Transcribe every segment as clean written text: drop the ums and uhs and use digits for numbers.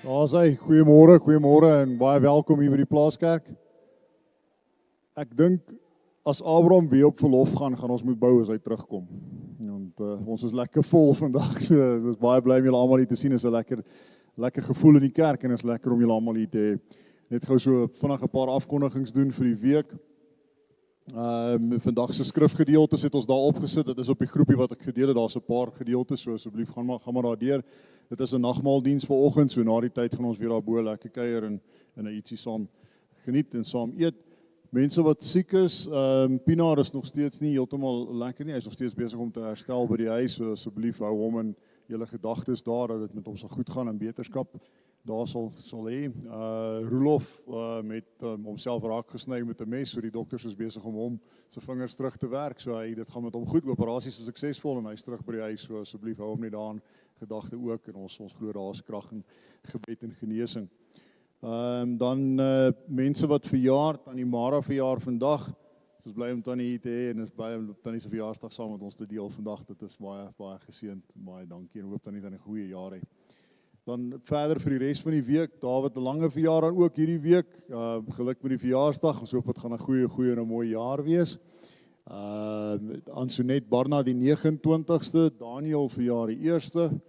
Daar sê, goeiemôre en baie welkom hier by die Plaaskerk. Ek dink as Abraham weer op verlof gaan ons moet bou as hy terugkom. Want ons is lekker vol vandag, so ons is baie bly om julle almal hier te sien. Is 'n lekker gevoel in die kerk en is lekker om julle almal hier te hê. Net gou so vinnig 'n paar afkondigings doen vir die week. Vandag se skrifgedeeltes het ons daar opgesit. Dit is op die groepie wat ek gedeel het. Daar's 'n paar gedeeltes, so asseblief gaan maar daar deur. Dit is 'n nagmaaldiens vanoggend, so na die tyd gaan ons weer daar bo lekker kuier en ietsie saam geniet en saam eet. Mense wat siek is, Pinaar is nog steeds nie heeltemal lekker nie. Hy is nog steeds besig om te herstel by die huis, so asseblief hou hom in julle gedagtes daar dat dit met hom sal goed gaan en beterskap daar sal hê. Roelof met homself raak gesny met 'n mes, so die dokters is besig om hom se vingers terug te werk, so dit gaan met hom goed. Operasies is suksesvol en hy's terug by die huis, so asseblief hou hom net daarin gedagte ook en ons glo daar's krag in gebed en genesing. Dan mense wat verjaar, Tannie Mara verjaar vandag. Ons bly om Tannie hier te hê en is bly om Tannie se verjaarsdag saam met ons te deel vandag. Dit is baie geseënd. Baie dankie en hoop Tannie dan 'n goeie jaar hê. Dan verder vir die res van die week, David 'n lange verjaar dan ook hierdie week. Geluk met die verjaarsdag. Ons hoop dit gaan 'n goeie en 'n mooi jaar wees. Ansonet Barna die 29ste, Daniel verjaar die 1ste.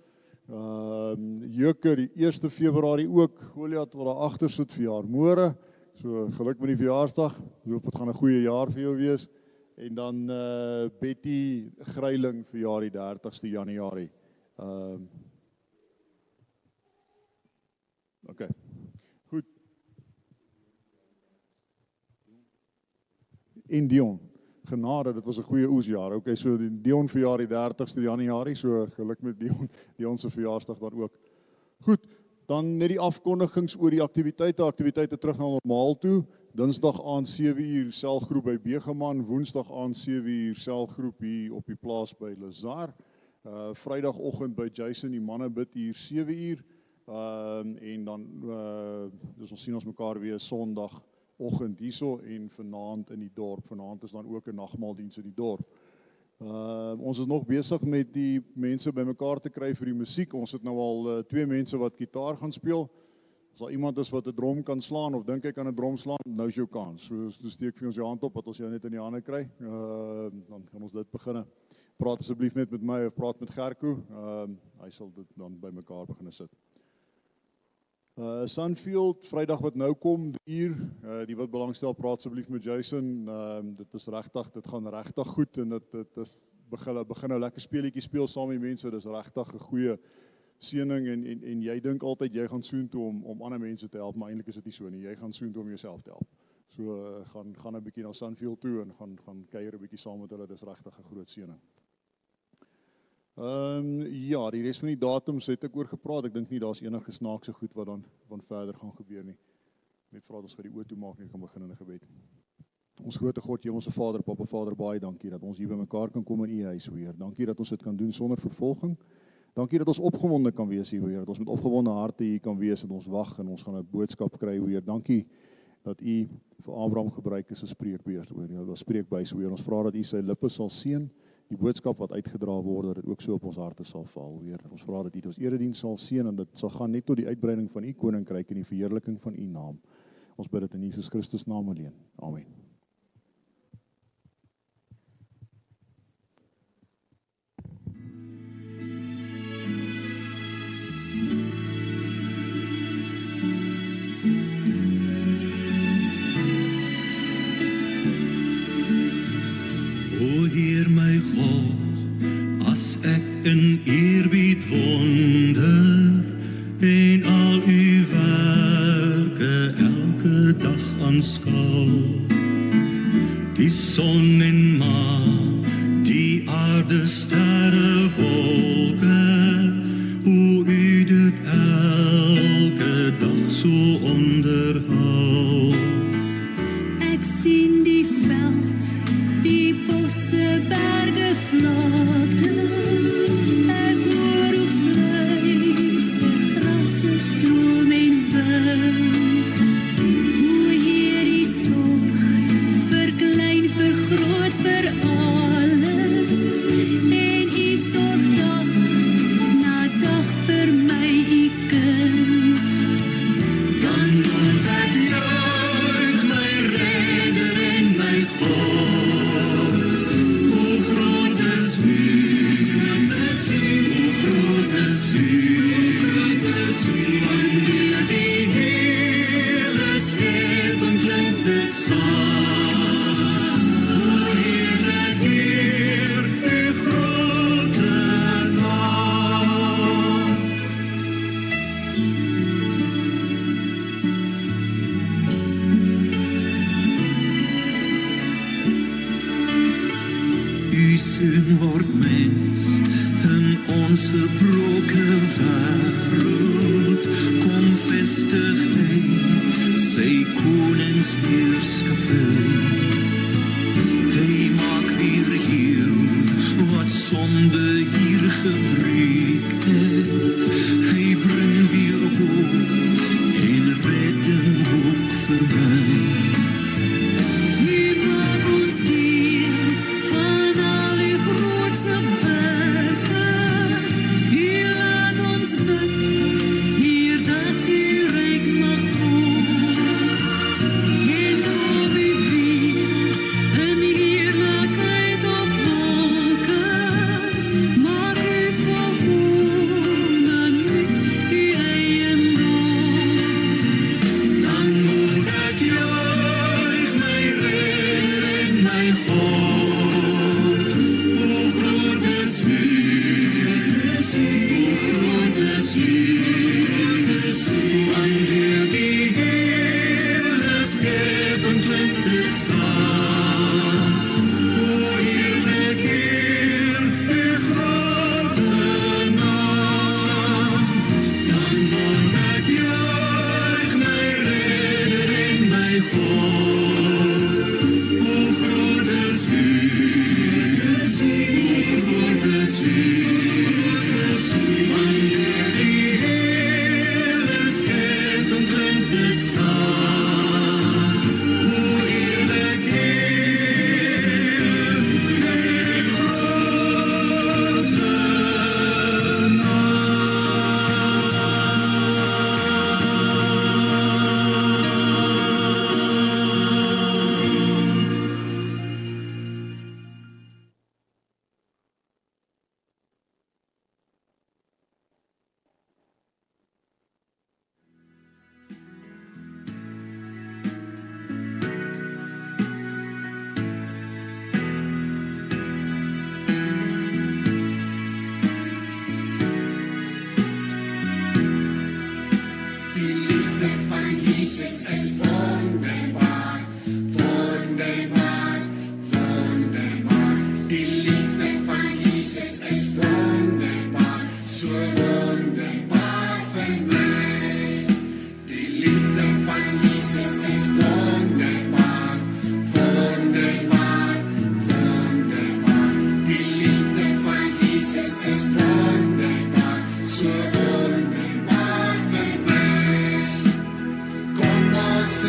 Jöke die 1 Februarie ook, Goliath wat daar agter sit verjaar môre. So geluk met die verjaarsdag. Ek hoop dit gaan 'n goeie jaar vir jou wees. En dan Betty Greiling verjaar die 30ste Januarie. Okay. Goed. En Dion. Genade, dit was 'n goeie oesjaar. Okay, so die Dion verjaar die 30ste Januarie, so geluk met Dion se verjaarsdag dan ook. Goed, dan net die afkondigings oor die aktiwiteite terug na normaal toe. Dinsdag aand 7uur selgroep by Begeman, Woensdag aand 7uur selgroep hier op die plaas by Lazar. Vrydagoggend by Jason die manne bid hier 7uur. En dan dus ons sien ons mekaar weer Sondagoggend hierso en vanaand in die dorp. Vanaand is dan ook 'n nagmaaldiens in die dorp. Ons is nog besig met die mense bymekaar te kry vir die musiek. Ons het nou al 2 mense wat gitaar gaan speel. As daar iemand is wat 'n drom kan slaan of dink hy kan 'n drom slaan, nou is jou kans. So steek vir ons jou hand op dat ons jou net in die hande kry. Dan gaan ons dit beginne. Praat asseblief net met my of praat met Gerko. Hy sal dit dan bymekaar begin sit. Sunfield, Vrydag wat nou kom, 3uur, die wat belangstel, praat asseblief met Jason. Dit gaan regtig goed en dit is begin nou lekker speletjies speel saam met mense. Dis regtig 'n goeie seëning en jy dink altyd jy gaan soontoe om ander mense te help, maar eintlik is dit nie so nie. Jy gaan soontoe om jouself te help. So gaan 'n bietjie na Sunfield toe en gaan kuier 'n bietjie saam met hulle. Dis regtig 'n groot seëning. Ja, die res van die datums het ek oor gepraat. Ek dink nie daar's enige snaakse goed wat dan verder gaan gebeur nie. Net vra dat ons die oë toe maak en kan begin in 'n gebed. Ons grote God, Hemelse Vader, Papa Vader, baie dankie dat ons hier bymekaar kan kom in U huis, Heer. Dankie dat ons dit kan doen sonder vervolging. Dankie dat ons opgewonde kan wees hier, Heer. Dat ons met opgewonde harte hier kan wees en ons wag en ons gaan 'n boodskap kry, Heer. Dankie dat U vir Abraham gebruik as 'n spreekbeurt, Heer. Dat spreekbuis, Heer. Ons vra dat U sy lippe sal seën. Die boodskap wat uitgedra word, dat dit ook so op ons harte sal val, Heer. Ons vra dat U ons erediens sal seën en dit sal gaan net tot die uitbreiding van U koninkryk en die verheerliking van U naam. Ons bid dit in Jesus Christus naam alleen. Amen. O Heer my God, as ek in eerbied wonder en al U werke elke dag aanskou, heerskappy. Hy maak weer heel wat sonde hier gebreek het. Hy bring weer hoop en redding ook vir my. Kom ons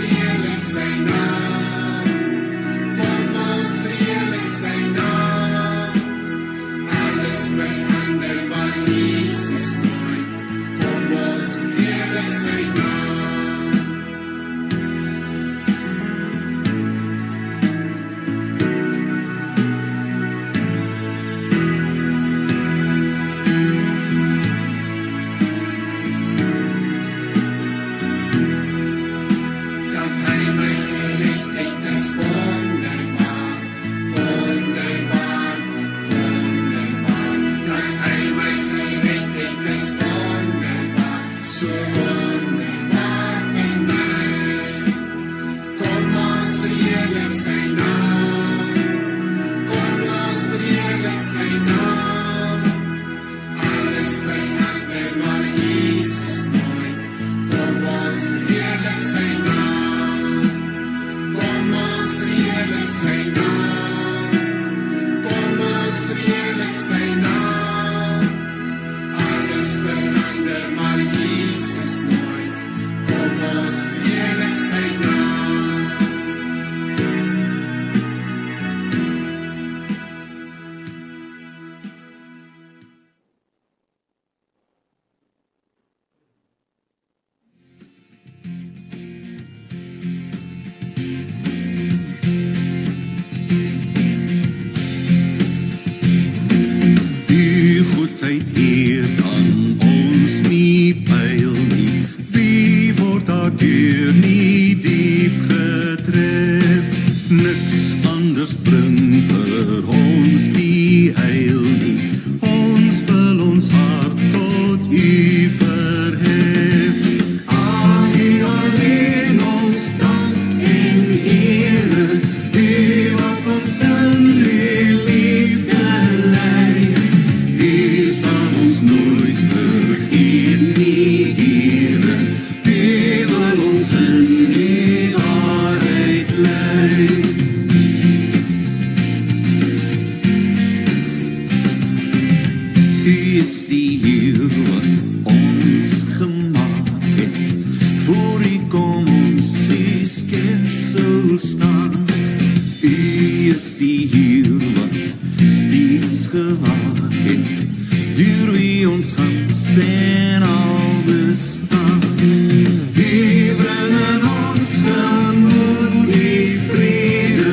bestaan. U bring in ons gemoed die vrede,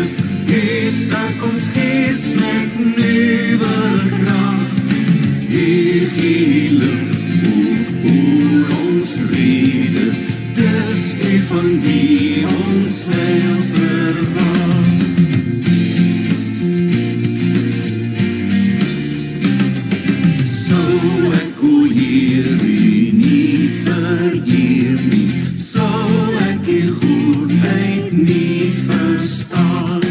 U sterk ons gees met nuwe krag. U gee lig oor ons rede, dis U van wie ons heil verwag. Sou ek o Heer U nie vereer nie, sou ek U goedheid nie verstaan,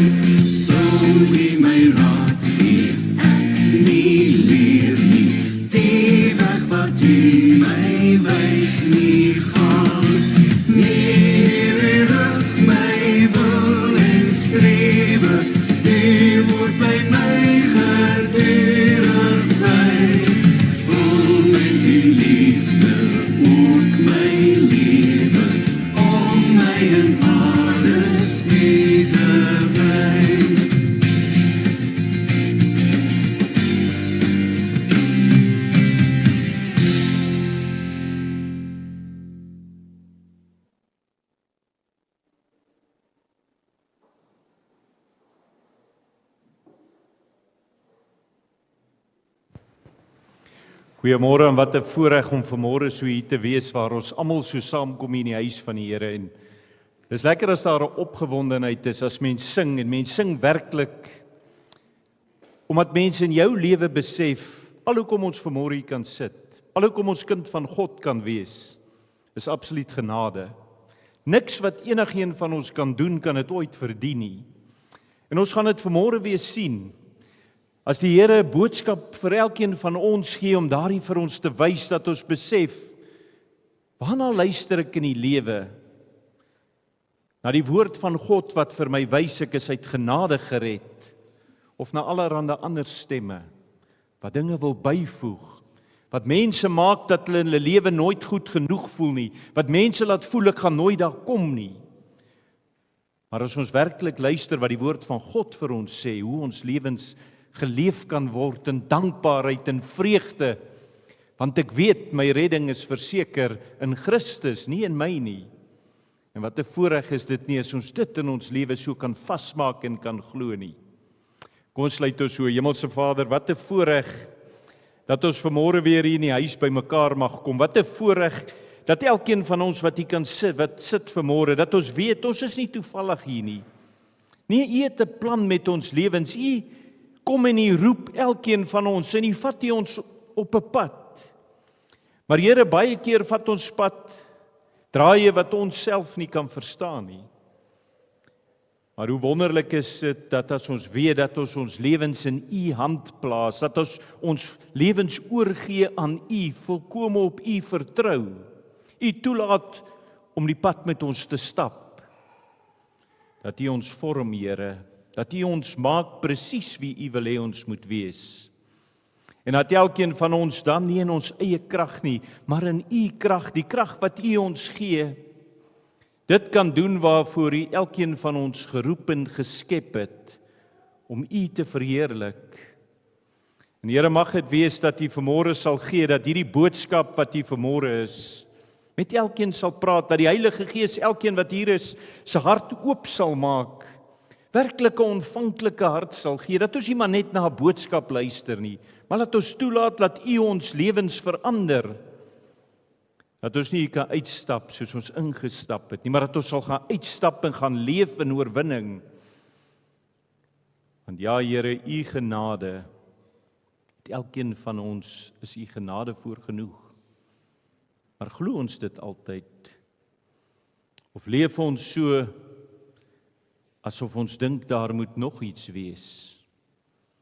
sou U my raad gee, ek nie leer nie, die weg wat U my wys nie gaan. Nie U rig my wil en strewe, U word by my gedurig by. Vul met U liefde ook my lewe, om my in alles U te wy. Goeiemôre en wat 'n voorreg om vanmôre so hier te wees waar ons almal so saamkom hier in die huis van die Here. En dis lekker as daar 'n opgewondenheid is as mens sing en mens sing werklik omdat mense in jou lewe besef al hoekom ons vanmôre hier kan sit, al hoekom ons kind van God kan wees, is absoluut genade. Niks wat enigeen van ons kan doen kan dit ooit verdien nie. En ons gaan dit vanmôre weer sien. As die Here 'n boodskap vir elkeen van ons gee om daardie vir ons te wys dat ons besef, waarna luister ek in die lewe? Na die woord van God wat vir my wys ek is uit genade gered, of na allerhande ander stemme, wat dinge wil byvoeg, wat mense maak dat hulle in hulle lewe nooit goed genoeg voel nie, wat mense laat voel ek gaan nooit daar kom nie. Maar as ons werklik luister wat die woord van God vir ons sê, hoe ons lewens geleef kan word in dankbaarheid en vreugde, want ek weet my redding is verseker in Christus, nie in my nie. En wat 'n voorreg is dit nie as ons dit in ons lewe so kan vasmaak en kan glo nie. Kom ons sluit ons so, Hemelse Vader, wat 'n voorreg dat ons vanmôre weer hier in die huis by mekaar mag kom. Wat 'n voorreg dat elkeen van ons wat hier kan sit, wat sit vanmôre, dat ons weet ons is nie toevallig hier nie. Nee, U het 'n plan met ons lewens. U kom en U roep elkeen van ons en U vat U ons op 'n pad. Maar Here, baie keer vat ons pad draaie wat ons self nie kan verstaan nie. Maar hoe wonderlik is dit dat as ons weet dat ons lewens in U hand plaas, dat ons lewens oorgee aan U, volkome op U vertrou. U toelaat om die pad met ons te stap. Dat U ons vorm, Here, dat U ons maak presies wie U wil hê ons moet wees. En dat elkeen van ons dan nie in ons eie krag nie, maar in U krag, die krag wat U ons gee, dit kan doen waarvoor U elkeen van ons geroep en geskep het, om U te verheerlik. En Here, mag dit wees dat U vanmôre sal gee, dat hierdie boodskap wat U vanmôre is, met elkeen sal praat, dat die Heilige Gees elkeen wat hier is, sy hart oop sal maak, werklike ontvanklike hart sal gee, dat ons nie maar net na 'n boodskap luister nie, maar dat ons toelaat dat U ons lewens verander, dat ons nie kan uitstap soos ons ingestap het nie, maar dat ons sal gaan uitstap en gaan leef in oorwinning. Want ja, Here, U genade, elkeen van ons is U genade voor genoeg. Maar glo ons dit altyd? Of leef ons so asof ons dink daar moet nog iets wees?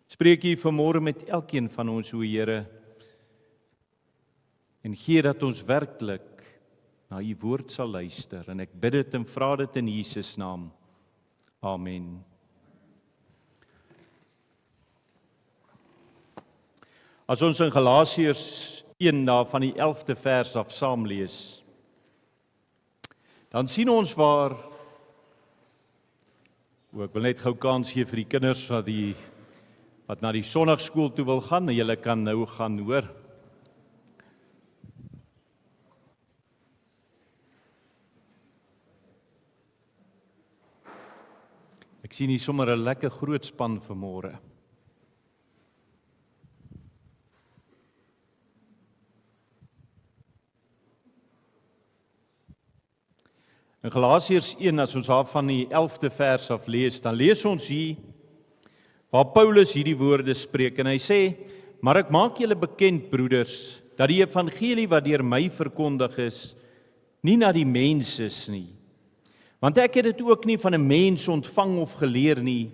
Spreek U vanmôre met elkeen van ons, o Here, en gee dat ons werklik na U woord sal luister. En ek bid dit en vra dit in Jesus naam. Amen. As ons in Galasiërs 1 van die 11de vers af saam lees, dan sien ons waar, ek wil net gou kans gee vir die kinders wat na die sonnaarskool toe wil gaan, en julle kan nou gaan hoor. Ek sien hier sommer 'n lekker groot span vanmôre. In Galasiërs 1, as ons daar van die 11de vers af lees, dan lees ons hier waar Paulus hierdie woorde spreek en hy sê: "Maar ek maak julle bekend, broeders, dat die evangelie wat deur my verkondig is, nie na die mens is nie. Want ek het dit ook nie van 'n mens ontvang of geleer nie,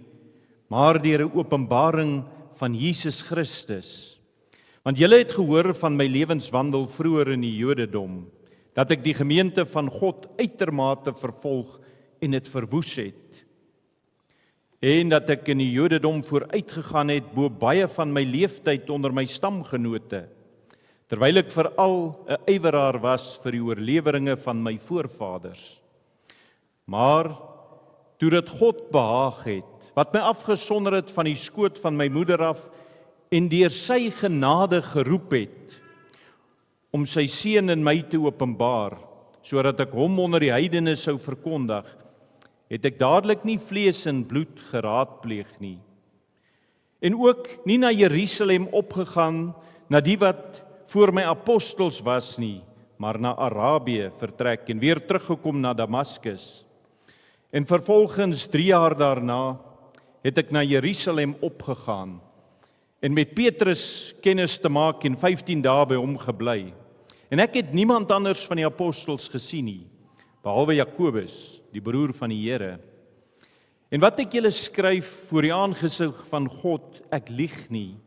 maar deur 'n openbaring van Jesus Christus. Want julle het gehoor van my lewenswandel vroeër in die Jodendom, dat ek die gemeente van God uitermate vervolg en dit verwoes het. En dat ek in die Jodendom vooruitgegaan het bo baie van my leeftyd onder my stamgenote, terwyl ek veral 'n ywerhaar was vir die oorleweringe van my voorvaders. Maar toe dit God behaag het, wat my afgesonder het van die skoot van my moeder af en deur sy genade geroep het, om sy seun in my te openbaar, sodat ek hom onder die heidene sou verkondig, het ek dadelik nie vlees en bloed geraadpleeg nie. En ook nie na Jerusalem opgegaan, na die wat voor my apostels was nie, maar na Arabië vertrek en weer teruggekom na Damaskus. En vervolgens 3 jaar daarna het ek na Jerusalem opgegaan en met Petrus kennis te maak en 15 dae by hom gebly. En ek het niemand anders van die apostels gesien nie, behalwe Jakobus, die broer van die Here. En wat ek julle skryf voor die aangesig van God, ek lieg nie.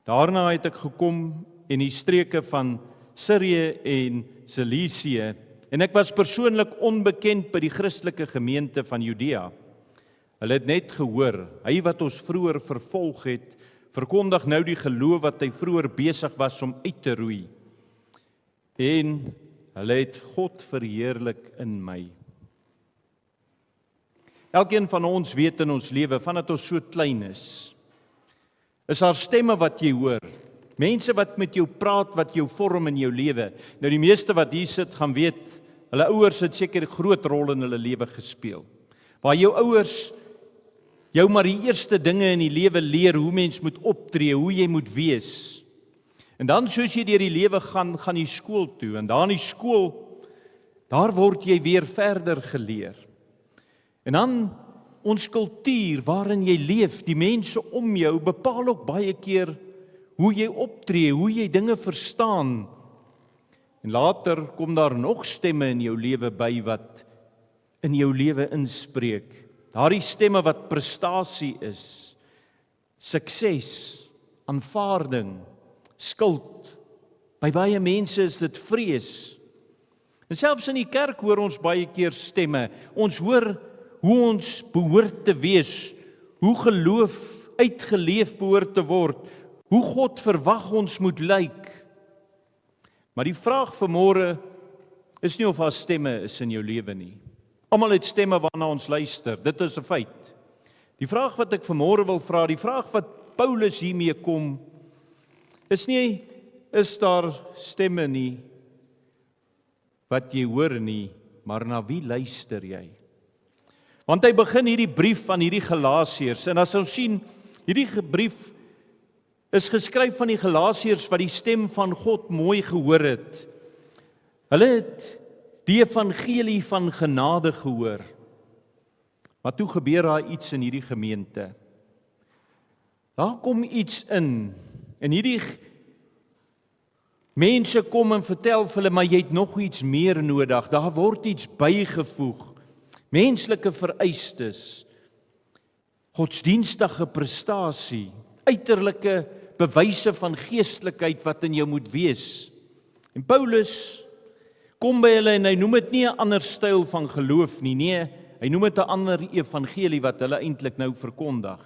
Daarna het ek gekom in die streke van Sirië en Cilicië, en ek was persoonlik onbekend by die Christelike gemeente van Judea. Hulle het net gehoor, hy wat ons vroeër vervolg het, verkondig nou die geloof wat hy vroeër besig was om uit te roei. En hulle het God verheerlik in my. Elkeen van ons weet in ons lewe, vandat ons so klein is daar stemme wat jy hoor. Mense wat met jou praat, wat jou vorm in jou lewe. Nou die meeste wat hier sit, gaan weet, hulle ouers het seker 'n groot rol in hulle lewe gespeel. Waar jou ouers jou maar die eerste dinge in die lewe leer, hoe mens moet optree, hoe jy moet wees. En dan soos jy deur die lewe gaan jy skool toe, en daar in die skool, daar word jy weer verder geleer. En dan ons kultuur waarin jy leef, die mense om jou, bepaal ook baie keer hoe jy optree, hoe jy dinge verstaan. En later kom daar nog stemme in jou lewe by wat in jou lewe inspreek. Daardie stemme wat prestasie is, sukses, aanvaarding, skuld. By baie mense is dit vrees. En selfs in die kerk hoor ons baie keer stemme. Ons hoor hoe ons behoort te wees, hoe geloof uitgeleef behoort te word, hoe God verwag ons moet lyk. Maar die vraag vanmôre is nie of daar stemme is in jou lewe nie. Almal het stemme waarna ons luister, dit is 'n feit. Die vraag wat ek vanmôre wil vra, die vraag wat Paulus hiermee kom, is nie, is daar stemme nie wat jy hoor nie, maar na wie luister jy? Want hy begin hierdie brief aan hierdie Galasiërs, en as ons sien, hierdie brief is geskryf van die Galasiërs wat die stem van God mooi gehoor het. Hulle het die evangelie van genade gehoor. Maar toe gebeur daar iets in hierdie gemeente. Daar kom iets in, en hierdie mense kom en vertel vir hulle, maar jy het nog iets meer nodig. Daar word iets bygevoeg. Menslike vereistes, godsdienstige prestasie, uiterlike bewyse van geestelikheid wat in jou moet wees. En Paulus kom by hulle en hy noem dit nie 'n ander styl van geloof nie, nee, hy noem dit 'n ander evangelie wat hulle eintlik nou verkondig.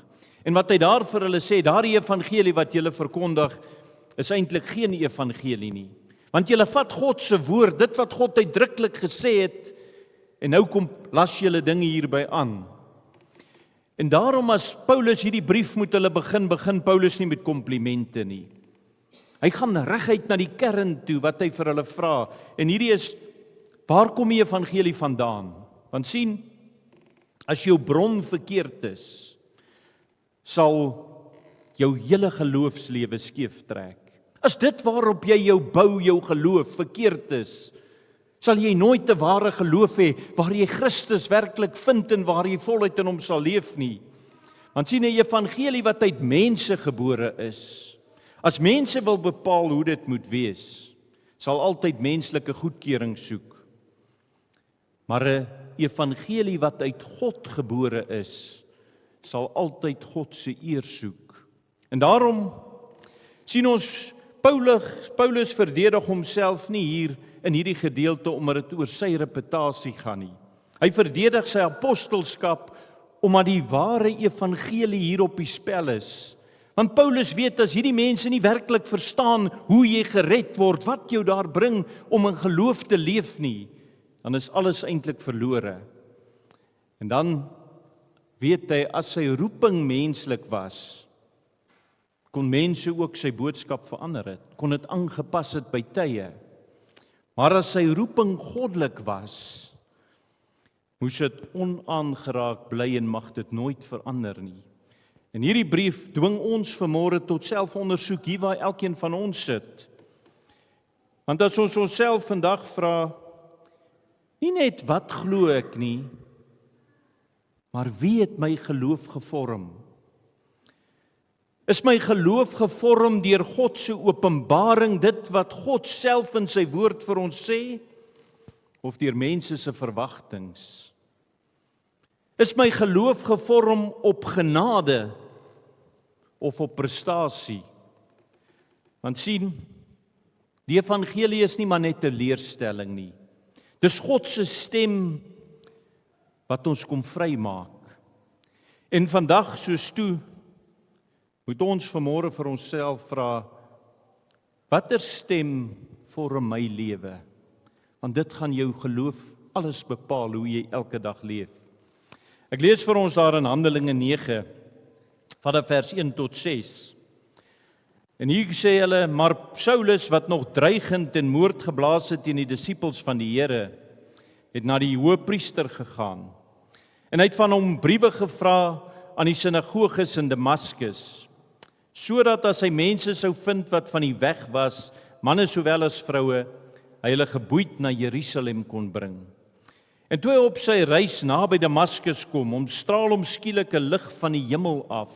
En wat hy daar vir hulle sê, daardie evangelie wat julle verkondig, is eintlik geen evangelie nie. Want julle vat God se woord, dit wat God uitdruklik gesê het, en nou kom las julle dinge hierby aan. En daarom as Paulus hierdie brief moet hulle begin Paulus nie met komplimente nie. Hy gaan reguit na die kern toe wat hy vir hulle vra. En hierdie is, waar kom die evangelie vandaan? Want sien, As jou bron verkeerd is, sal jou hele geloofslewe skeef trek. As dit waarop jy jou bou, jou geloof, verkeerd is, sal jy nooit 'n ware geloof hê, waar jy Christus werklik vind en waar jy voluit in hom sal leef nie. Want sien 'n evangelie wat uit mense gebore is, as mense wil bepaal hoe dit moet wees, sal altyd menslike goedkeuring soek. Maar 'n evangelie wat uit God gebore is, sal altyd God se eer soek. En daarom sien ons Paulus verdedig homself nie hier in hierdie gedeelte omdat dit oor sy reputasie gaan nie. Hy verdedig sy apostelskap omdat die ware evangelie hier op die spel is. Want Paulus weet as hierdie mense nie werklik verstaan hoe jy gered word, wat jou daar bring om in geloof te leef nie, dan is alles eintlik verlore. En dan weet hy, as sy roeping menslik was, kon mense ook sy boodskap verander het, kon dit aangepas het by tye. Maar as sy roeping goddelik was, moes dit onaangeraak bly en mag dit nooit verander nie. En hierdie brief dwing ons vanmôre tot selfondersoek hier waar elkeen van ons sit. Want as ons onsself vandag vra, nie net wat glo ek nie, maar wie het my geloof gevorm? Is my geloof gevorm deur God se openbaring, dit wat God self in sy woord vir ons sê, of deur mense se verwagtings? Is my geloof gevorm op genade of op prestasie? Want sien, die evangelie is nie maar net 'n leerstelling nie. Dis God se stem wat ons kom vrymaak. En vandag soos toe, moet ons vanmôre vir onsself vra, watter stem vorm my lewe? Want dit gaan jou geloof alles bepaal hoe jy elke dag leef. Ek lees vir ons daar in Handelinge 9, vanaf vers 1 tot 6. En hier sê hulle, maar Saulus, wat nog dreigend en moord geblaas het teen die disippels van die Here, het na die hoëpriester gegaan. En hy het van hom briewe gevra aan die sinagoges in Damaskus, sodat as hy mense sou vind wat van die weg was, manne sowel as vroue, hy hulle geboeid na Jerusalem kon bring. En toe hy op sy reis naby Damaskus kom, omstraal hom skielik 'n lig van die hemel af.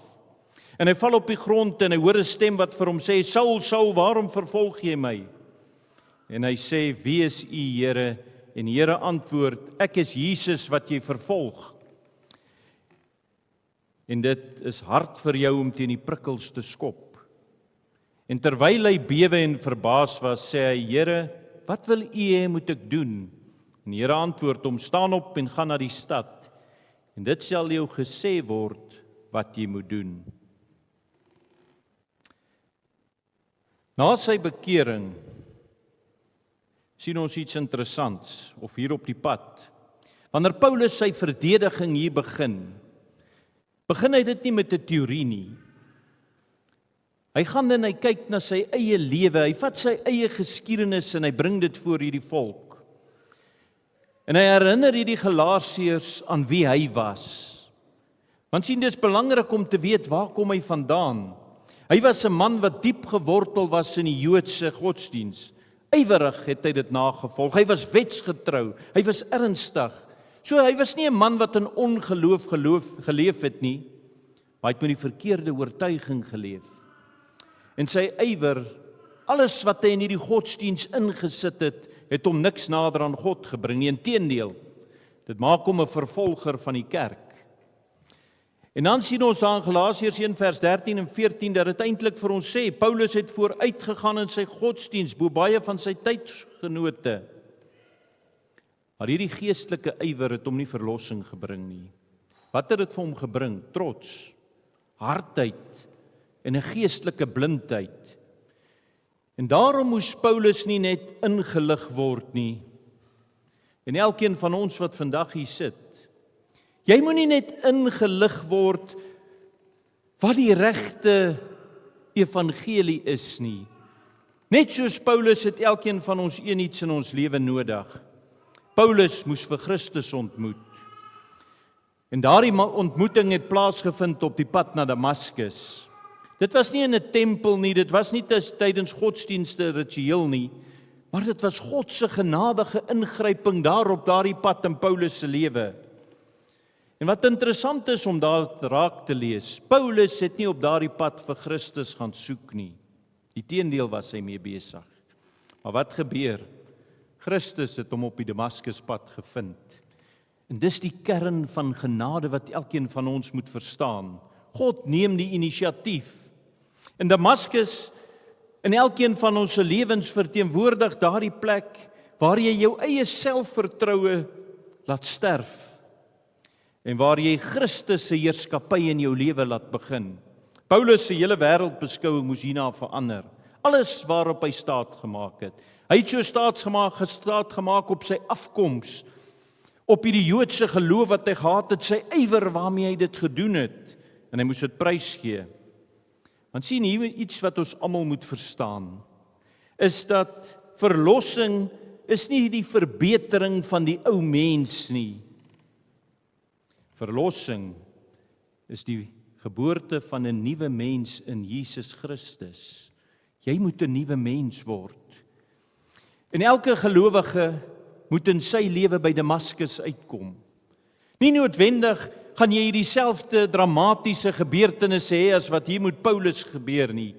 En hy val op die grond en hy hoor 'n stem wat vir hom sê, Saul, Saul, waarom vervolg jy my? En hy sê, wie is u, Here? En die Here antwoord, ek is Jesus wat jy vervolg. En dit is hard vir jou om teen die prikkels te skop. En terwyl hy bewe en verbaas was, sê hy, Here, wat wil u hê moet ek doen? En die Here antwoord hom, staan op en gaan na die stad, en dit sal jou gesê word wat jy moet doen. Na sy bekering sien ons iets interessants, of hier op die pad. Wanneer Paulus sy verdediging hier begin hy dit nie met 'n teorie nie. Hy gaan en hy kyk na sy eie lewe, hy vat sy eie geskiedenis en hy bring dit voor hierdie volk. En hy herinner hierdie Galasiërs aan wie hy was. Want sien, dis belangrik om te weet waar kom hy vandaan. Hy was 'n man wat diep gewortel was in die Joodse godsdiens. Ywerig het hy dit nagevolg. Hy was wetsgetrou, hy was ernstig. So hy was nie 'n man wat in ongeloof geleef het nie, maar hy het met die verkeerde oortuiging geleef. En sy ywer, alles wat hy in hierdie godsdiens ingesit het, het hom niks nader aan God gebring nie. Inteendeel, dit maak hom 'n vervolger van die kerk. En dan sien ons aan Galasiërs 1 vers 13 en 14 dat dit eintlik vir ons sê, Paulus het vooruitgegaan in sy godsdiens, bo baie van sy tydgenote. Maar hierdie geestelike ywer het hom nie verlossing gebring nie. Wat het dit vir hom gebring? Trots, hardheid en 'n geestelike blindheid. En daarom moes Paulus nie net ingelig word nie. En elkeen van ons wat vandag hier sit, jy moet nie net ingelig word wat die regte evangelie is nie. Net soos Paulus het elkeen van ons iets in ons lewe nodig. Paulus moes vir Christus ontmoet. En daardie ontmoeting het plaasgevind op die pad na Damaskus. Dit was nie in 'n tempel nie, dit was nie tydens godsdienste ritueel nie, maar dit was God se genadige ingryping daar op daardie pad in Paulus se lewe. En wat interessant is om daar raak te lees, Paulus het nie op daardie pad vir Christus gaan soek nie. Die teendeel was hy mee besig. Maar wat gebeur? Christus het hom op die Damaskuspad gevind. En dis die kern van genade wat elkeen van ons moet verstaan. God neem die inisiatief. In Damaskus, in elkeen van ons se lewens verteenwoordig daardie plek waar jy jou eie selfvertroue laat sterf en waar jy Christus se heerskappy in jou lewe laat begin. Paulus se hele wêreldbeskouing moes hierna verander. Alles waarop hy staat gemaak het. Hy het so staat gemaak op sy afkoms, op hierdie Joodse geloof wat hy gehad het, sy ywer waarmee hy dit gedoen het, en hy moes dit prys gee. Want sien hier iets wat ons almal moet verstaan, is dat verlossing is nie die verbetering van die ou mens nie. Verlossing is die geboorte van 'n nuwe mens in Jesus Christus. Jy moet 'n nuwe mens word. En elke gelowige moet in sy lewe by Damaskus uitkom. Nie noodwendig gaan jy dieselfde dramatiese gebeurtenisse hê as wat hier met Paulus gebeur nie,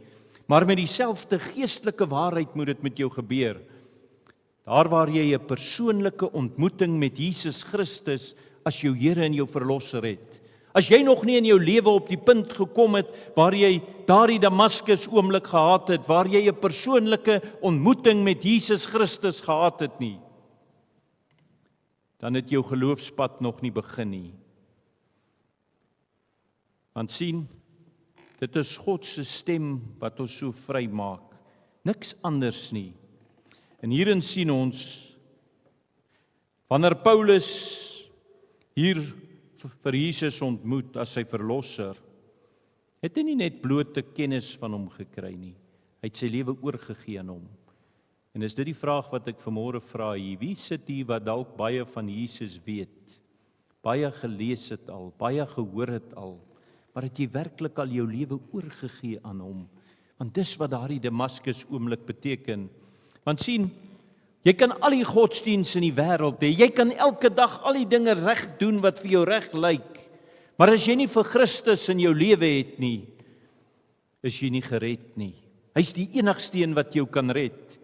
maar met dieselfde geestelike waarheid moet dit met jou gebeur. Daar waar jy 'n persoonlike ontmoeting met Jesus Christus as jou Here en jou Verlosser het. As jy nog nie in jou lewe op die punt gekom het waar jy daardie Damaskus oomblik gehad het, waar jy 'n persoonlike ontmoeting met Jesus Christus gehad het nie, dan het jou geloofspad nog nie begin nie. Want sien, dit is God se stem wat ons so vry maak, niks anders nie. En hierin sien ons, wanneer Paulus hier vir Jesus ontmoet as sy verlosser, het hy nie net blote kennis van hom gekry nie, hy het sy lewe oorgegee aan hom. En is dit die vraag wat ek vanmôre vra hier, wie sit hier wat dalk baie van Jesus weet, baie gelees het al, baie gehoor het al, maar het jy werklik al jou lewe oorgegee aan hom? Want dis wat daardie Damaskus oomblik beteken. Want sien, jy kan al die godsdienste in die wêreld hê, jy kan elke dag al die dinge reg doen wat vir jou reg lyk, maar as jy nie vir Christus in jou lewe het nie, is jy nie gered nie. Hy's die enigste een wat jou kan red.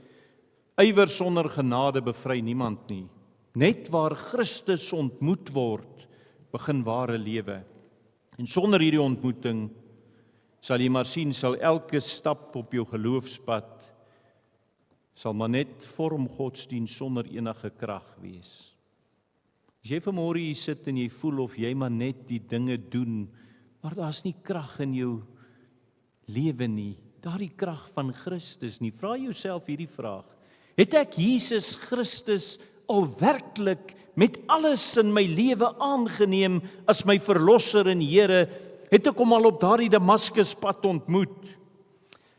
Ywer sonder genade bevry niemand nie. Net waar Christus ontmoet word, begin ware lewe. En sonder hierdie ontmoeting, sal jy maar sien, sal elke stap op jou geloofspad, sal maar net vorm godsdienst sonder enige krag wees. As jy vanmôre hier sit en jy voel of jy maar net die dinge doen, maar daar's nie krag in jou lewe nie, daardie krag van Christus nie, vra jouself hierdie vraag, het ek Jesus Christus al werklik met alles in my lewe aangeneem as my verlosser en Here, het ek hom al op daardie Damaskuspad ontmoet?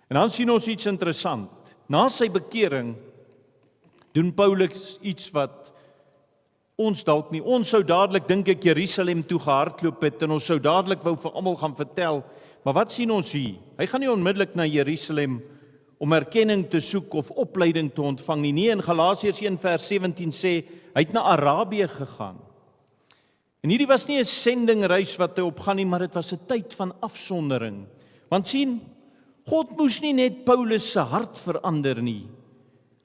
En dan sien ons iets interessant. Na sy bekering doen Paulus iets wat ons dalk nie. Ons sou dadelik, dink ek, Jerusalem toe gehardloop het en ons sou dadelik wou vir almal gaan vertel. Maar wat sien ons hier? Hy gaan nie onmiddellik na Jerusalem om erkenning te soek of opleiding te ontvang nie. Nee, in Galasiërs 1 vers 17 sê, hy het na Arabië gegaan. En hierdie was nie 'n sendingreis wat hy opgaan nie, maar dit was 'n tyd van afsondering. Want sien, God moes nie net Paulus se hart verander nie.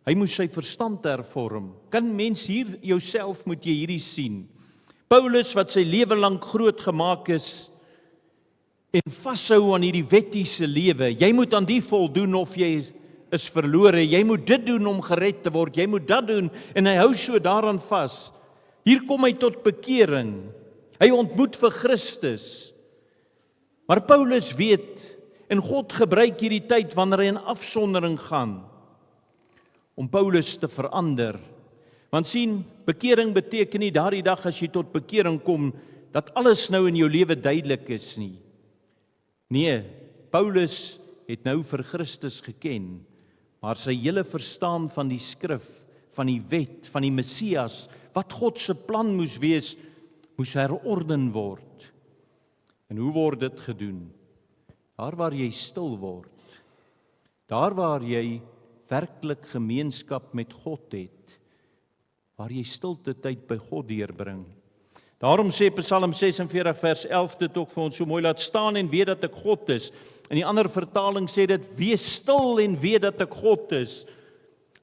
Hy moes sy verstand hervorm. Kan mens hier jouself moet jy hierdie sien. Paulus wat sy lewe lank groot gemaak is en vashou aan hierdie wettiese lewe. Jy moet aan die voldoen of jy is verlore. Jy moet dit doen om gered te word. Jy moet dat doen en hy hou so daaraan vas. Hier kom hy tot bekering. Hy ontmoet vir Christus. Maar Paulus weet, en God gebruik hierdie tyd wanneer hy in afsondering gaan, om Paulus te verander. Want sien, bekering beteken nie daardie dag as jy tot bekering kom, dat alles nou in jou lewe duidelik is nie. Nee, Paulus het nou vir Christus geken, maar sy hele verstaan van die skrif, van die wet, van die Messias, wat God se plan moes wees, moes herorden word. En hoe word dit gedoen? Daar waar jy stil word, daar waar jy werklik gemeenskap met God het, waar jy stilte tyd by God deurbring. Daarom sê Psalm 46 vers 11 dit ook vir ons so mooi, laat staan en weet dat ek God is. In die ander vertaling sê dit, wees stil en weet dat ek God is.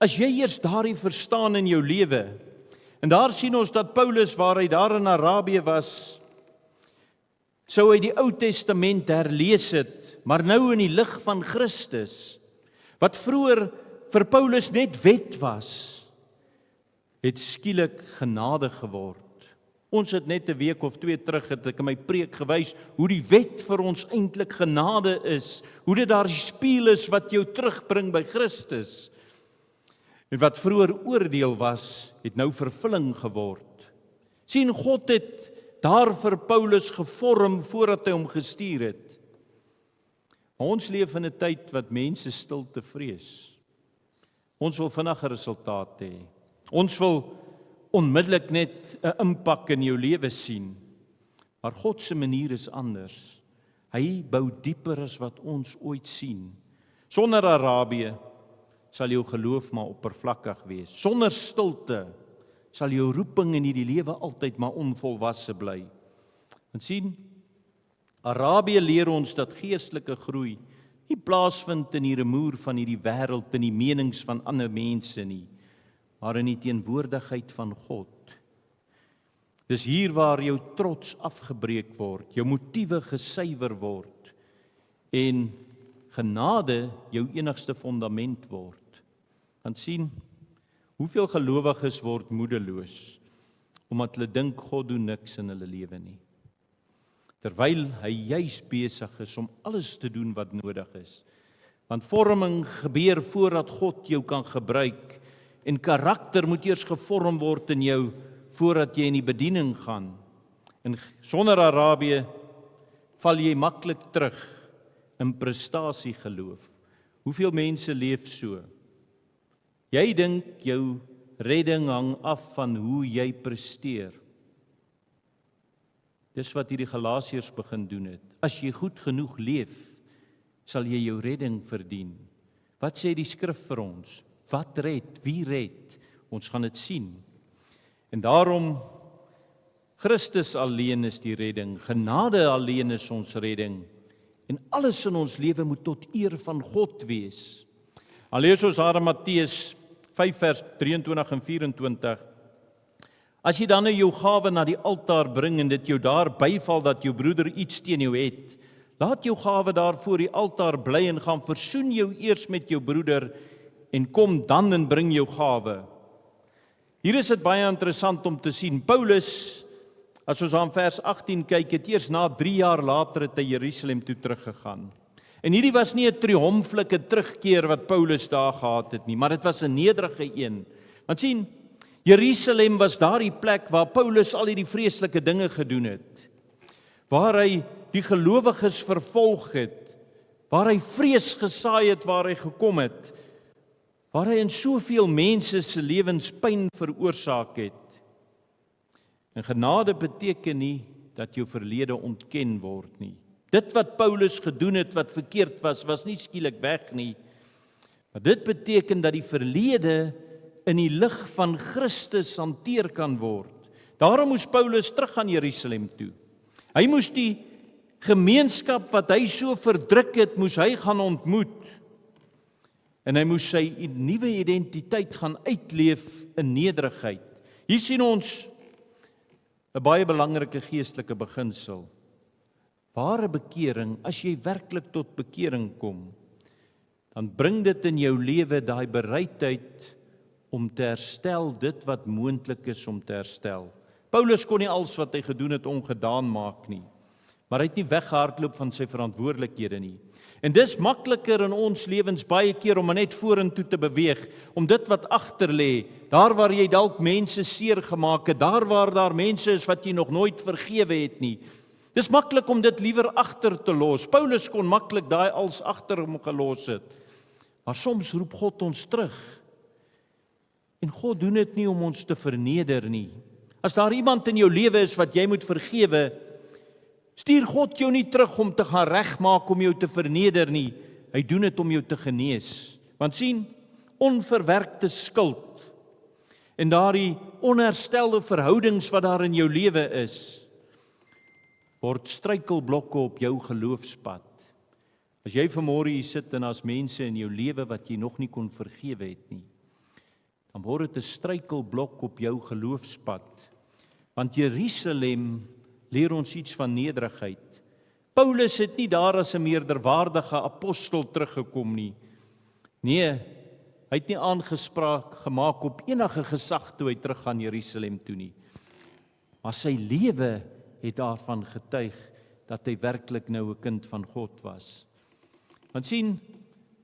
As jy eers daardie verstaan in jou lewe, en daar sien ons dat Paulus, waar hy daar in Arabië was, sou hy die Ou Testament herlees het, maar nou in die lig van Christus, wat vroeër vir Paulus net wet was, het skielik genade geword. Ons het net 'n week of 2 terug het ek in my preek gewys hoe die wet vir ons eintlik genade is, hoe dit daar spieël is wat jou terugbring by Christus. En wat vroeër oordeel was, het nou vervulling geword. Sien, God het daar vir Paulus gevorm voordat hy hom gestuur het. Maar ons leef in 'n tyd wat mense stilte vrees. Ons wil vinnig 'n resultaat hê. Ons wil onmiddellik net 'n impak in jou lewe sien. Maar God se manier is anders. Hy bou dieper as wat ons ooit sien. Sonder Arabië sal jou geloof maar oppervlakkig wees. Sonder stilte sal jou roeping in hierdie lewe altyd maar onvolwasse bly. Want sien, Arabië leer ons dat geestelike groei nie plaasvind in die rumoer van hierdie wêreld, in die menings van ander mense nie, maar in die teenwoordigheid van God. Dis hier waar jou trots afgebreek word, jou motiewe gesuiwer word en genade jou enigste fondament word. Want sien, hoeveel gelowiges word moedeloos omdat hulle dink God doen niks in hulle lewe nie. Terwyl hy juis besig is om alles te doen wat nodig is. Want vorming gebeur voordat God jou kan gebruik. En karakter moet eers gevorm word in jou voordat jy in die bediening gaan. En sonder Arabië val jy maklik terug in prestasiegeloof. Hoeveel mense leef so? Jy dink jou redding hang af van hoe jy presteer. Dis wat hierdie Galasiërs begin doen het. As jy goed genoeg leef, sal jy jou redding verdien. Wat sê die skrif vir ons? Wat red? Wie red? Ons gaan dit sien. En daarom, Christus alleen is die redding, genade alleen is ons redding, en alles in ons lewe moet tot eer van God wees. Al lees ons daar in Matteus 5 vers 23 en 24, as jy dan jou gawe na die altaar bring en dit jou daar byval dat jou broeder iets teen jou het, laat jou gawe daar voor die altaar bly en gaan versoen jou eers met jou broeder, en kom dan en bring jou gawe. Hier is dit baie interessant om te sien. Paulus, as ons aan vers 18 kyk, het eers na 3 jaar later het hy Jerusalem toe teruggegaan. En hierdie was nie 'n triomflike terugkeer wat Paulus daar gehad het nie, maar dit was 'n nederige een. Want sien, Jerusalem was daardie plek waar Paulus al hierdie vreeslike dinge gedoen het, waar hy die gelowiges vervolg het, waar hy vrees gesaai het waar hy gekom het, waar hy in soveel mense se lewens pyn veroorsaak het. En genade beteken nie dat jou verlede ontken word nie. Dit wat Paulus gedoen het wat verkeerd was, was nie skielik weg nie. Maar dit beteken dat die verlede in die lig van Christus hanteer kan word. Daarom moes Paulus terug aan Jerusalem toe. Hy moes die gemeenskap wat hy so verdruk het, moes hy gaan ontmoet. En hy moes sy nuwe identiteit gaan uitleef in nederigheid. Hier sien ons 'n baie belangrike geestelike beginsel. Ware bekering, as jy werklik tot bekering kom, dan bring dit in jou lewe daai bereidheid om te herstel dit wat moontlik is om te herstel. Paulus kon nie alles wat hy gedoen het ongedaan maak nie, maar hy het nie weggehardloop van sy verantwoordelikhede nie. En dis makliker in ons lewens baie keer om net vorentoe te beweeg, om dit wat agter lê, daar waar jy dalk mense seer gemaak het, daar waar daar mense is wat jy nog nooit vergewe het nie. Dis maklik om dit liewer agter te los. Paulus kon maklik daai als agter hom gelos het. Maar soms roep God ons terug. En God doen dit nie om ons te verneder nie. As daar iemand in jou lewe is wat jy moet vergewe, stuur God jou nie terug om te gaan regmaak om jou te verneder nie. Hy doen dit om jou te genees. Want sien, onverwerkte skuld en daardie onherstelde verhoudings wat daar in jou lewe is, word struikelblokke op jou geloofspad. As jy vanmôre hier sit en as mense in jou lewe wat jy nog nie kon vergewe het nie, dan word dit 'n struikelblok op jou geloofspad. Want Jerusalem leer ons iets van nederigheid. Paulus het nie daar as 'n meerderwaardige apostel teruggekom nie. Nee, hy het nie aangespraak gemaak op enige gesag toe hy terug gaan Jerusalem toe nie. Maar sy lewe het daarvan getuig dat hy werklik nou 'n kind van God was. Want sien,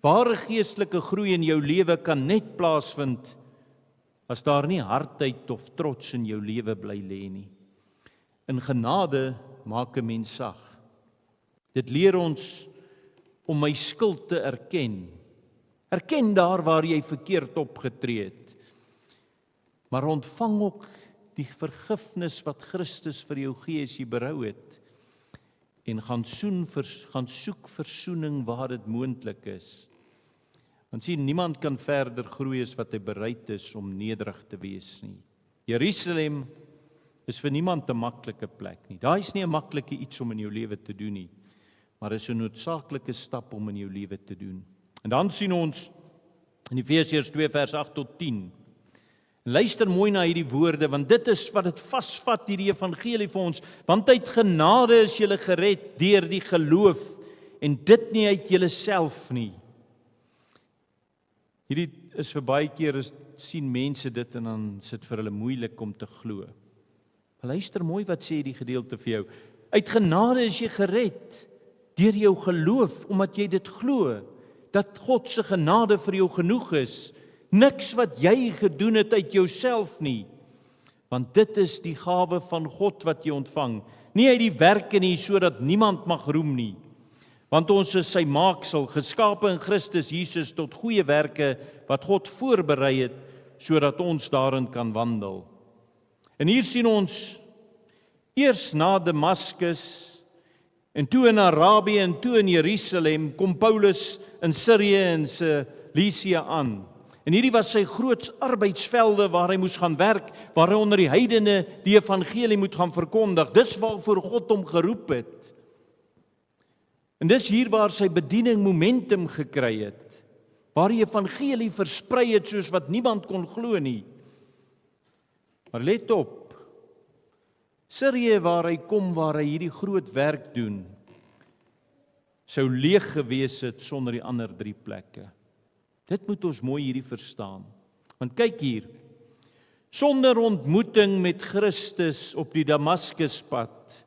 ware geestelike groei in jou lewe kan net plaasvind as daar nie hardheid of trots in jou lewe bly lê nie. In genade maak 'n mens sag. Dit leer ons om my skuld te erken. Erken daar waar jy verkeerd opgetree het. Maar ontvang ook die vergifnis wat Christus vir jou gee as jy berou het. En gaan soek versoening waar dit moontlik is. Want sien, niemand kan verder groei as wat hy bereid is om nederig te wees nie. Jerusalem is vir niemand 'n maklike plek nie. Daar is nie 'n maklike iets om in jou lewe te doen nie, maar is 'n noodsaaklike stap om in jou lewe te doen. En dan sien ons in Efesiërs 2 vers 8 tot 10. Luister mooi na hierdie woorde, want dit is wat dit vasvat hierdie evangelie vir ons. Want uit genade is julle gered deur die geloof en dit nie uit julleself nie. Hierdie is vir baie keer sien mense dit en dan is dit vir hulle moeilik om te glo. Luister mooi wat sê die gedeelte vir jou. Uit genade is jy gered deur jou geloof, omdat jy dit glo, dat God se genade vir jou genoeg is. Niks wat jy gedoen het uit jouself nie, want dit is die gawe van God wat jy ontvang. Nie uit die werke nie, sodat niemand mag roem nie. Want ons is sy maaksel, geskape in Christus Jesus tot goeie werke wat God voorberei het, sodat ons daarin kan wandel. En hier sien ons, eers na Damaskus, en toe in Arabië en toe in Jerusalem, kom Paulus in Sirië en Cilicia aan. En hierdie was sy groot arbeidsvelde waar hy moes gaan werk, waar hy onder die heidene die evangelie moet gaan verkondig. Dis waarvoor God hom geroep het. En dis hier waar sy bediening momentum gekry het, waar die evangelie versprei het soos wat niemand kon glo nie. Maar let op, Sirië waar hy kom, waar hy hierdie groot werk doen, sou leeg gewees het sonder die ander 3 plekke. Dit moet ons mooi hierdie verstaan. Want kyk hier, sonder ontmoeting met Christus op die Damaskuspad,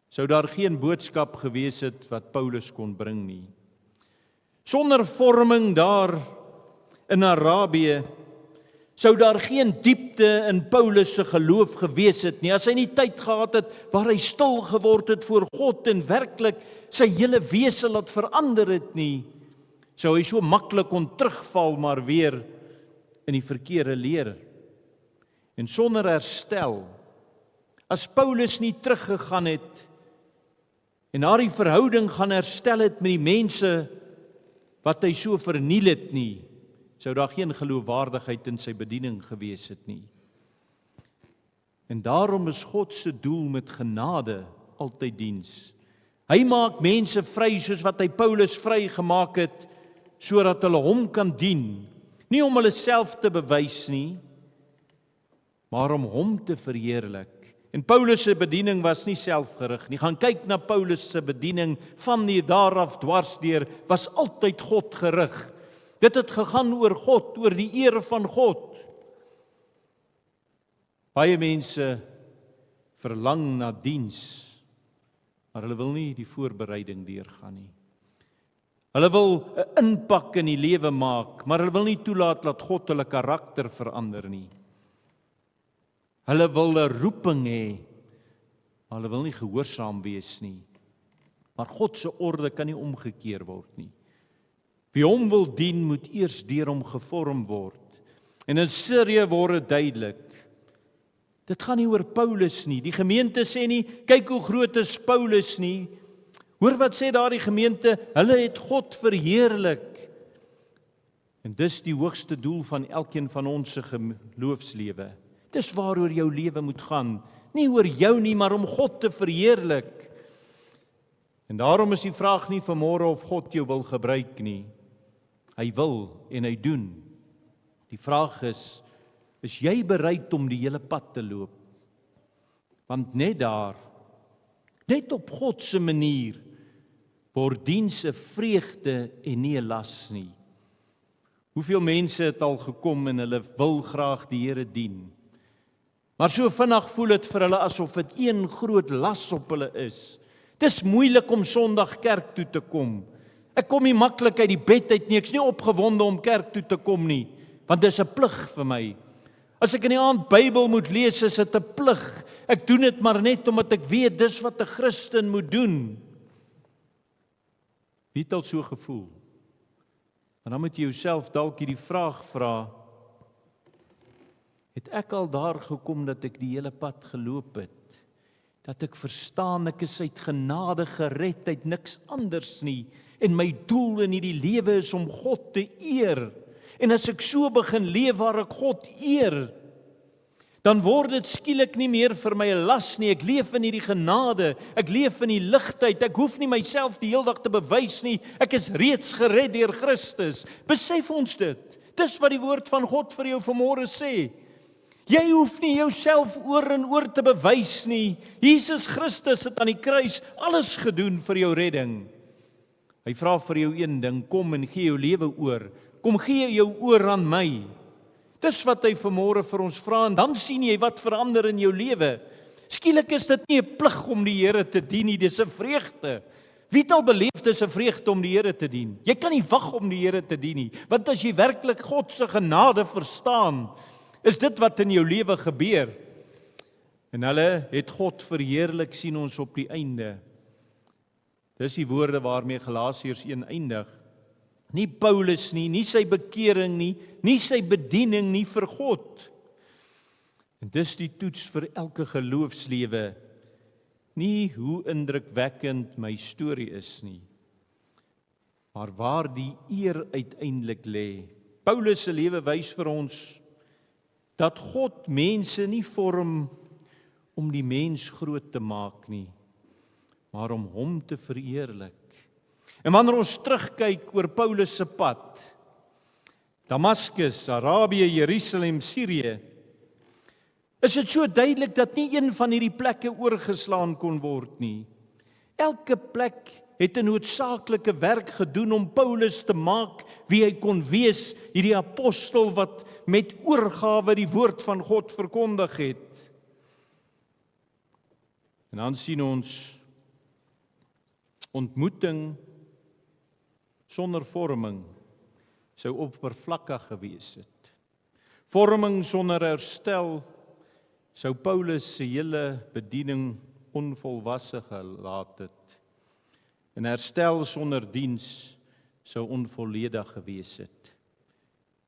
sou daar geen boodskap gewees het wat Paulus kon bring nie. Sonder vorming daar in Arabië, sou daar geen diepte in Paulus se geloof gewees het nie, as hy nie tyd gehad het waar hy stil geword het voor God en werklik sy hele wese laat verander het nie, sou hy so maklik kon terugval maar weer in die verkeerde leer. En sonder herstel, as Paulus nie teruggegaan het en daardie verhouding gaan herstel het met die mense wat hy so verniel het nie, sou daar geen geloofwaardigheid in sy bediening gewees het nie. En daarom is God se doel met genade altyd diens. Hy maak mense vry soos wat hy Paulus vry gemaak het, sodat hulle hom kan dien. Nie om hulle self te bewys nie, maar om hom te verheerlik. En Paulus se bediening was nie selfgerig nie. Gaan kyk na Paulus se bediening van die daar af dwarsdeur, was altyd God gerig. Dit het gegaan oor God, oor die eer van God. Baie mense verlang na diens, maar hulle wil nie die voorbereiding deurgaan nie. Hulle wil 'n impak in die lewe maak, maar hulle wil nie toelaat dat God hulle karakter verander nie. Hulle wil 'n roeping hê, maar hulle wil nie gehoorsaam wees nie. Maar God se orde kan nie omgekeer word nie. Wie hom wil dien, moet eers deur hom gevorm word. En in Sirië word dit duidelik. Dit gaan nie oor Paulus nie. Die gemeente sê nie, kyk hoe groot is Paulus nie. Hoor wat sê daardie gemeente, hulle het God verheerlik. En dis die hoogste doel van elkeen van ons se geloofslewe. Dis waaroor jou lewe moet gaan. Nie oor jou nie, maar om God te verheerlik. En daarom is die vraag nie vanmôre of God jou wil gebruik nie. Hy wil en hy doen. Die vraag is jy bereid om die hele pad te loop? Want net daar, net op God se manier, word diens 'n vreugde en nie 'n las nie. Hoeveel mense het al gekom en hulle wil graag die Here dien. Maar so vinnig voel dit vir hulle asof dit een groot las op hulle is. Dis moeilik om Sondag kerk toe te kom. Ek kom nie maklik uit die bed uit nie, ek's nie opgewonde om kerk toe te kom nie, want dis 'n plig vir my. As ek in die aand Bybel moet lees, is dit 'n plig. Ek doen dit maar net omdat ek weet dis wat 'n Christen moet doen. Wie het al so gevoel? En dan moet jy jouself dalk hierdie vraag vra: het ek al daar gekom dat ek die hele pad geloop het? Dat ek verstaan ek is uit genade gered, uit niks anders nie, en my doel in hierdie lewe is om God te eer. En as ek so begin leef waar ek God eer, dan word dit skielik nie meer vir my 'n las nie. Ek leef in hierdie genade, ek leef in die ligtheid, ek hoef nie myself die hele dag te bewys nie, ek is reeds gered deur Christus. Besef ons dit. Dis wat die woord van God vir jou vanmôre sê. Jy hoef nie jouself oor en oor te bewys nie. Jesus Christus het aan die kruis alles gedoen vir jou redding. Hy vra vir jou een ding, kom en gee jou lewe oor. Kom gee jou oor aan my. Dis wat hy vanmôre vir ons vra, en dan sien jy wat verander in jou lewe. Skielik is dit nie 'n plig om die Here te dien nie, dis 'n vreugde. Wie het al beleef dis 'n vreugde om die Here te dien? Jy kan nie wag om die Here te dien nie, want as jy werklik God se genade verstaan, is dit wat in jou lewe gebeur. En hulle het God verheerlik, sien ons op die einde. Dis die woorde waarmee Galasiërs 1 eindig. Nie Paulus nie, nie sy bekering nie, nie sy bediening nie vir God. En dis die toets vir elke geloofslewe. Nie hoe indrukwekkend my storie is nie, maar waar die eer uiteindelik lê. Paulus se lewe wys vir ons dat God mense nie vorm om die mens groot te maak nie, maar om hom te vereerlik. En wanneer ons terugkyk oor Paulus se pad, Damaskus, Arabië, Jerusalem, Sirië, is dit so duidelik dat nie een van hierdie plekke oorgeslaan kon word nie. Elke plek het 'n noodsaaklike werk gedoen om Paulus te maak wie hy kon wees, hierdie apostel wat met oorgawe die woord van God verkondig het. En dan sien ons ontmoeting sonder vorming sou oppervlakkig gewees het. Vorming sonder herstel sou Paulus se hele bediening onvolwasse gelaat het. En herstel sonder diens sou onvolledig gewees het.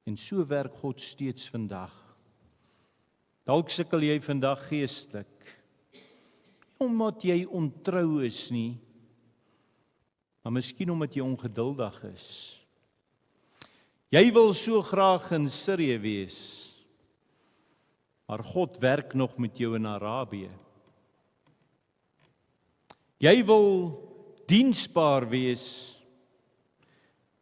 En so werk God steeds vandag. Dalk sukkel jy vandag geestelik, omdat jy ontrou is nie, maar miskien omdat jy ongeduldig is. Jy wil so graag in Sirië wees, maar God werk nog met jou in Arabië. Jy wil diensbaar wees,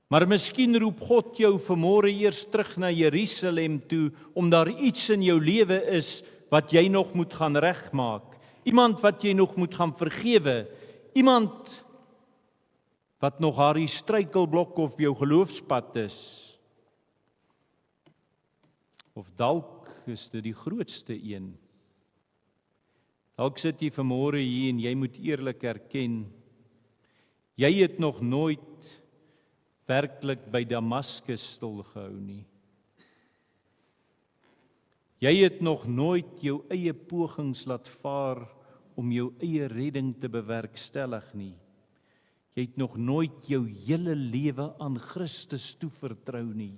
maar miskien roep God jou vanmôre eers terug na Jerusalem toe, om daar iets in jou lewe is wat jy nog moet gaan regmaak. Iemand wat jy nog moet gaan vergewe. Iemand wat nog haar struikelblok op jou geloofspad is. Of dalk is dit die grootste een. Dalk sit jy vanmôre hier en jy moet eerlik erken, jy het nog nooit werklik by Damaskus stilgehou nie. Jy het nog nooit jou eie pogings laat vaar om jou eie redding te bewerkstellig nie. Jy het nog nooit jou hele lewe aan Christus toevertrou nie.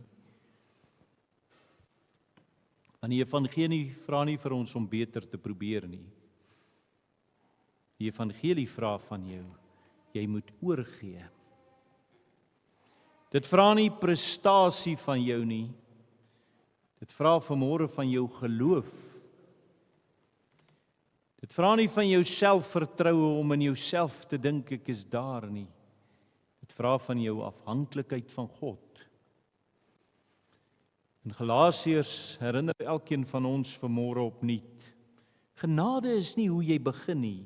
Want die evangelie vra nie vir ons om beter te probeer nie. Die evangelie vra van jou, jy moet oorgee. Dit vra nie prestasie van jou nie. Dit vra vanmôre van jou geloof. Dit vra nie van jou selfvertroue om in jouself te dink ek is daar nie. Dit vra van jou afhanklikheid van God. In Galasiërs herinner elkeen van ons vanmôre opnuut. Genade is nie hoe jy begin nie.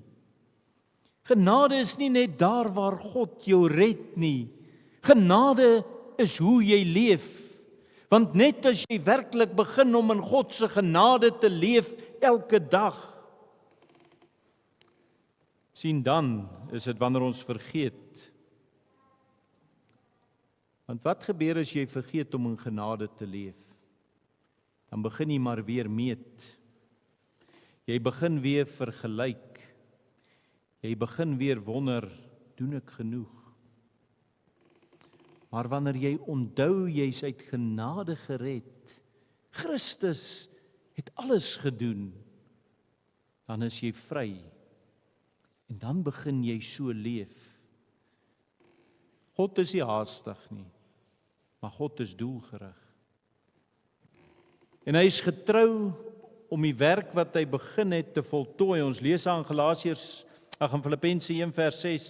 Genade is nie net daar waar God jou red nie. Genade is hoe jy leef. Want net as jy werklik begin om in God se genade te leef elke dag, sien dan is dit wanneer ons vergeet. Want wat gebeur as jy vergeet om in genade te leef? Dan begin jy maar weer meet. Jy begin weer vergelyk. Jy begin weer wonder, doen ek genoeg? Maar wanneer jy onthou jy's uit genade gered, Christus het alles gedoen, dan is jy vry. En dan begin jy so leef. God is nie haastig nie, maar God is doelgerig. En hy is getrou om die werk wat hy begin het te voltooi. Ons lees aan in Filippense 1 vers 6.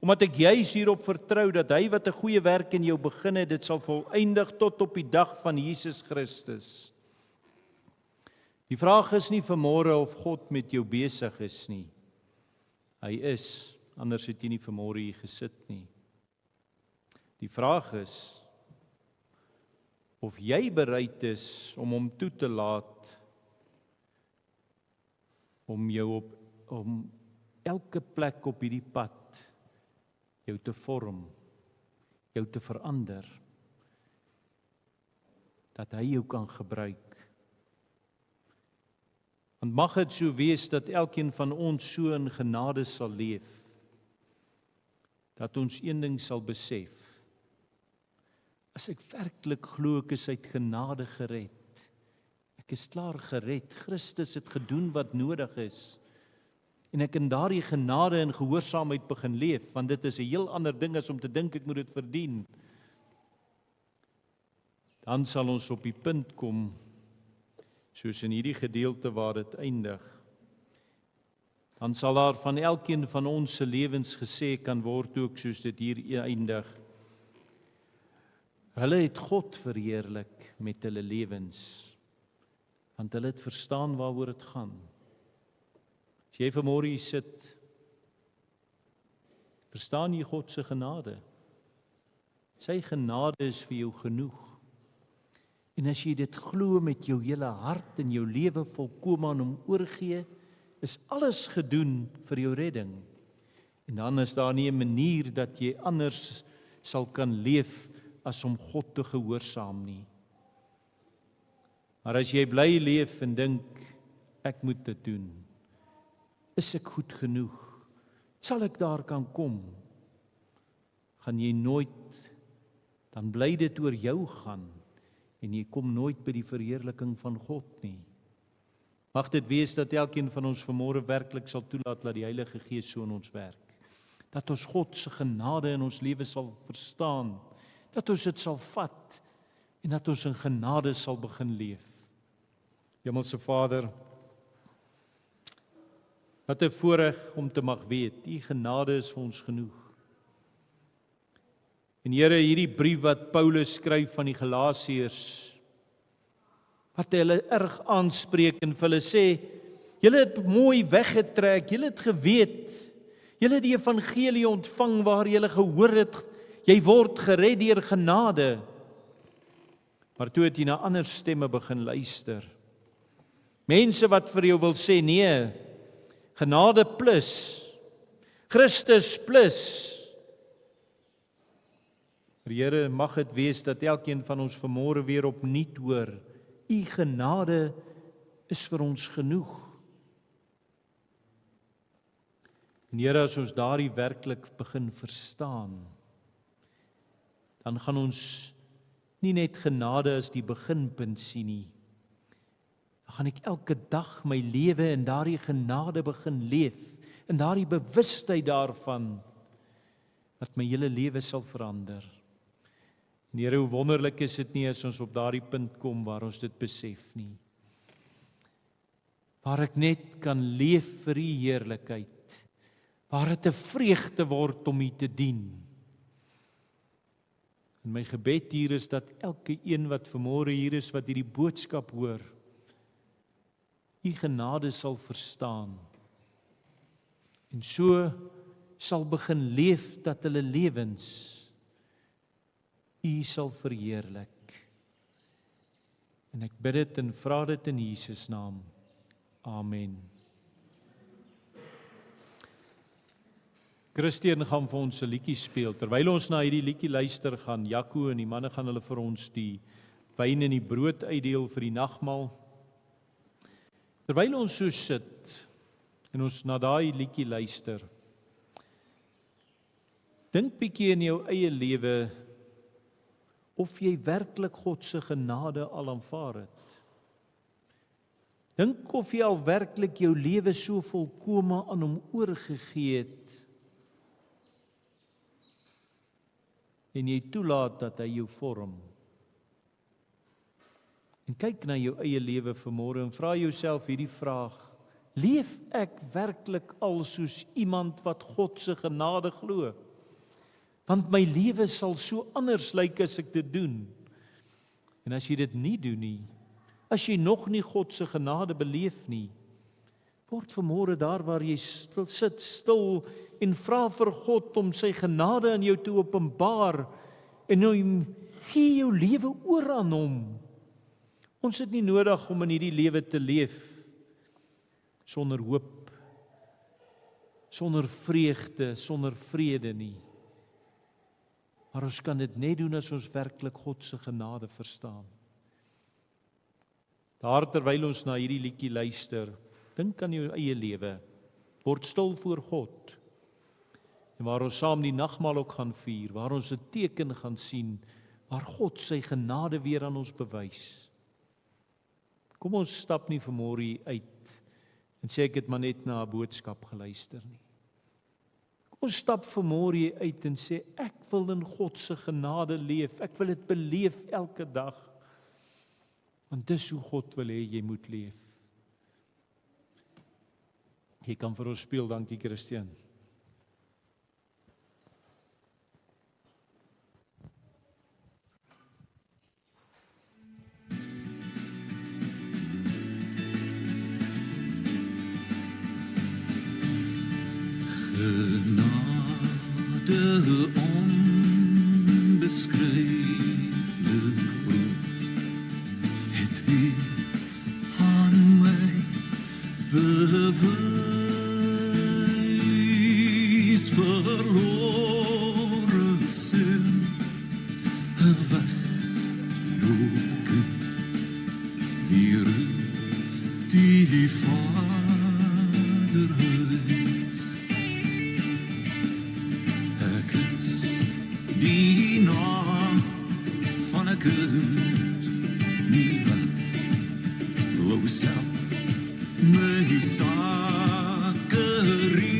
Omdat ek juis hierop vertrou dat hy wat 'n goeie werk in jou begin het, dit sal volëindig tot op die dag van Jesus Christus. Die vraag is nie vanmôre of God met jou besig is nie. Hy is, anders het jy nie vanmôre hier gesit nie. Die vraag is of jy bereid is om hom toe te laat om jou om elke plek op hierdie pad jou te vorm, jou te verander, dat hy jou kan gebruik. Want mag dit so wees dat elkeen van ons so in genade sal leef, dat ons een ding sal besef: as ek werklik glo ek is uit genade gered, ek is klaar gered, Christus het gedoen wat nodig is, en ek in daardie genade en gehoorsaamheid begin leef, want dit is 'n heel ander ding as om te dink ek moet dit verdien, dan sal ons op die punt kom, soos in hierdie gedeelte waar dit eindig, dan sal daar van elkeen van ons se lewens gesê kan word ook soos dit hier eindig. Hulle het God verheerlik met hulle lewens, want hulle het verstaan waaroor dit gaan. As jy vanmôre hier sit, verstaan jy God se genade? Sy genade is vir jou genoeg. En as jy dit glo met jou hele hart en jou lewe volkome aan hom oorgee, is alles gedoen vir jou redding. En dan is daar nie 'n manier dat jy anders sal kan leef as om God te gehoorsaam nie. Maar as jy bly leef en dink, ek moet dit doen, is ek goed genoeg? Sal ek daar kan kom? Gaan jy nooit, dan bly dit oor jou gaan, en jy kom nooit by die verheerliking van God nie. Mag dit wees dat elkeen van ons vanmôre werklik sal toelaat dat die Heilige Gees so in ons werk. Dat ons God se genade in ons lewe sal verstaan, dat ons dit sal vat, en dat ons in genade sal begin leef. Hemelse Vader, wat 'n voorreg om te mag weet, U genade is vir ons genoeg. En Here, hierdie brief wat Paulus skryf van die Galasiërs, wat hulle erg aanspreek en vir hulle sê, julle het mooi weggetrek, julle het geweet, julle het die evangelie ontvang waar julle gehoor het, jy word gered deur genade. Maar toe het jy na ander stemme begin luister. Mense wat vir jou wil sê, nee, genade plus, Christus plus. Here, mag dit wees dat elkeen van ons vanmôre weer opnuut hoor, U genade is vir ons genoeg. En Here, as ons daardie werklik begin verstaan, dan gaan ons nie net genade as die beginpunt sien nie, dan gaan ek elke dag my lewe in daardie genade begin leef, in daardie bewustheid daarvan, dat my hele lewe sal verander. En Here, hoe wonderlik is dit nie as ons op daardie punt kom waar ons dit besef nie. Waar ek net kan leef vir U heerlikheid, waar dit 'n vreugde word om U te dien. En my gebed hier is dat elke een wat vanmôre hier is, wat hierdie boodskap hoor, U genade sal verstaan. En so sal begin leef dat hulle lewens U sal verheerlik. En ek bid dit en vra dit in Jesus naam. Amen. Christian gaan vir ons 'n liedjie speel. Terwyl ons na hierdie liedjie luister, gaan Jaco en die manne gaan hulle vir ons die wyn en die brood uitdeel vir die nagmaal. Terwyl ons so sit en ons na daai liedjie luister, dink bietjie in jou eie lewe of jy werklik God se genade al aanvaar het. Dink of jy al werklik jou lewe so volkome aan hom oorgegee het en jy toelaat dat hy jou vorm. En kyk na jou eie lewe vanmôre en vra jouself hierdie vraag: leef ek werklik al soos iemand wat God se genade glo? Want my lewe sal so anders lyk as ek dit doen. En as jy dit nie doen nie, as jy nog nie God se genade beleef nie, word vanmôre daar waar jy sit stil en vra vir God om sy genade aan jou te openbaar en hom gee jou lewe oor aan hom. Ons het nie nodig om in hierdie lewe te leef sonder hoop, sonder vreugde, sonder vrede nie. Maar ons kan dit net doen as ons werklik God se genade verstaan. Daar terwyl ons na hierdie liedjie luister, dink aan jou eie lewe, word stil voor God. En waar ons saam die nagmaal ook gaan vier, waar ons 'n teken gaan sien, waar God sy genade weer aan ons bewys. Kom ons stap nie vanmôre hier uit en sê ek het maar net na 'n boodskap geluister nie. Kom ons stap vanmôre hier uit en sê ek wil in God se genade leef, ek wil dit beleef elke dag. Want dis hoe God wil hê jy moet leef. Jy kan vir ons speel, dankie Christian. Genade onbeskryflik groot het U aan my bewys, verlore seun, 'n wegloopkind, weer die Vaderhuis. Ek is die naam van 'n kind, nie wat wou self my sake reël,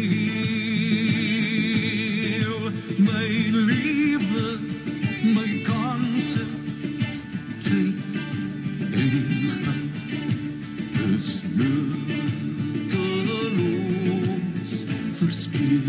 my liefde, my kanse, tyd en gat is nutteloos verspil.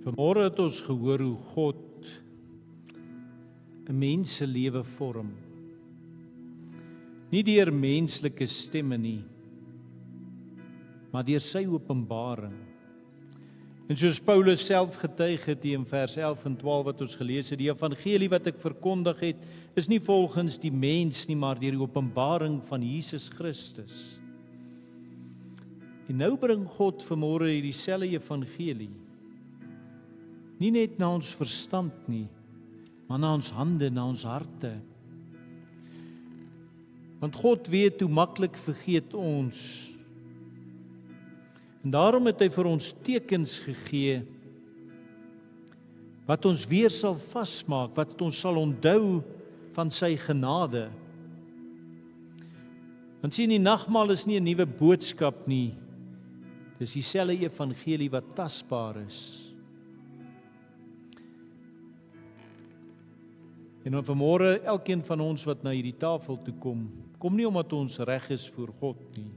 Vanmôre het ons gehoor hoe God 'n mens se lewe vorm. Nie deur menslike stemme nie, maar deur sy openbaring. En soos Paulus self getuig het hier in vers 11 en 12 wat ons gelees het, die evangelie wat ek verkondig het, is nie volgens die mens nie, maar deur die openbaring van Jesus Christus. En nou bring God vanmôre hierdie selfe evangelie nie net na ons verstand nie, maar na ons hande, na ons harte. Want God weet hoe maklik vergeet ons. En daarom het hy vir ons tekens gegee wat ons weer sal vasmaak, wat ons sal onthou van sy genade. Want sien, die nagmaal is nie 'n nuwe boodskap nie. Dis dieselfde evangelie wat tasbaar is. En dan vanmôre, elkeen van ons wat na hierdie tafel toe kom, kom nie omdat ons reg is voor God nie.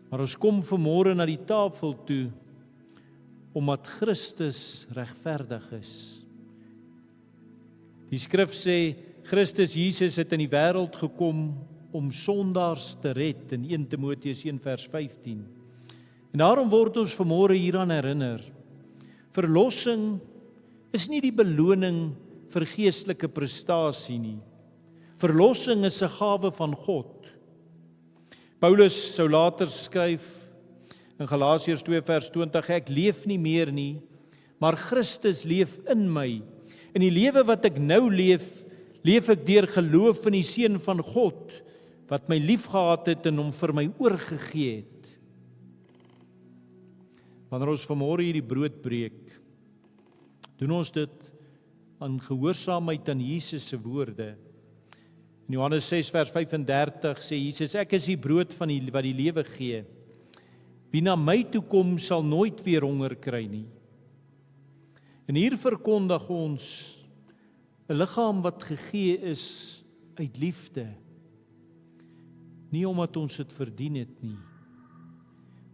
Maar ons kom vanmôre na die tafel toe omdat Christus regverdig is. Die skrif sê Christus Jesus het in die wêreld gekom om sondaars te red in 1 Timoteus 1 vers 15. En daarom word ons vanmôre hieraan herinner. Verlossing is nie die beloning vir geestelike prestasie nie. Verlossing is 'n gawe van God. Paulus sou later skryf in Galasiërs 2 vers 20, ek leef nie meer nie, maar Christus leef in my. En die lewe wat ek nou leef, leef ek deur geloof in die Seun van God, wat my liefgehad het en hom vir my oorgegee het. Wanneer ons vanmôre hierdie brood breek, doen ons dit aan gehoorsaamheid aan Jesus se woorde. In Johannes 6 vers 35 sê Jesus, ek is die brood wat die lewe gee. Wie na my toe kom, sal nooit weer honger kry nie. En hier verkondig ons 'n liggaam wat gegee is uit liefde. Nie omdat ons dit verdien het nie,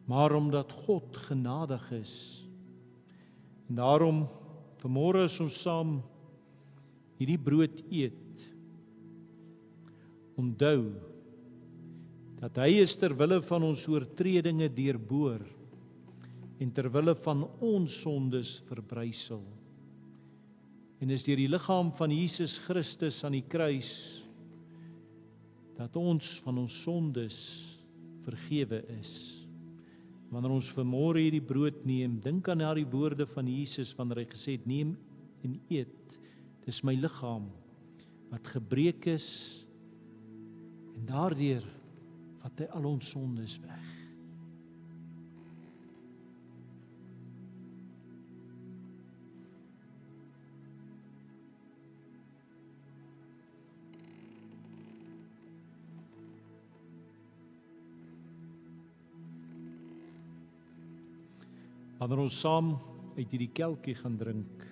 maar omdat God genadig is. En daarom, vanmôre as ons saam hierdie brood eet, onthou dat hy is ter wille van ons oortredinge deurboor en ter wille van ons sondes verbrysel. En is deur die liggaam van Jesus Christus aan die kruis dat ons van ons sondes vergewe is. Wanneer ons vanmôre hierdie brood neem, dink aan die woorde van Jesus wanneer hy gesê het, neem en eet, dis my liggaam wat gebreek is en daardeur vat hy al ons sondes weg. Wanneer ons saam uit hierdie kelkie gaan drink,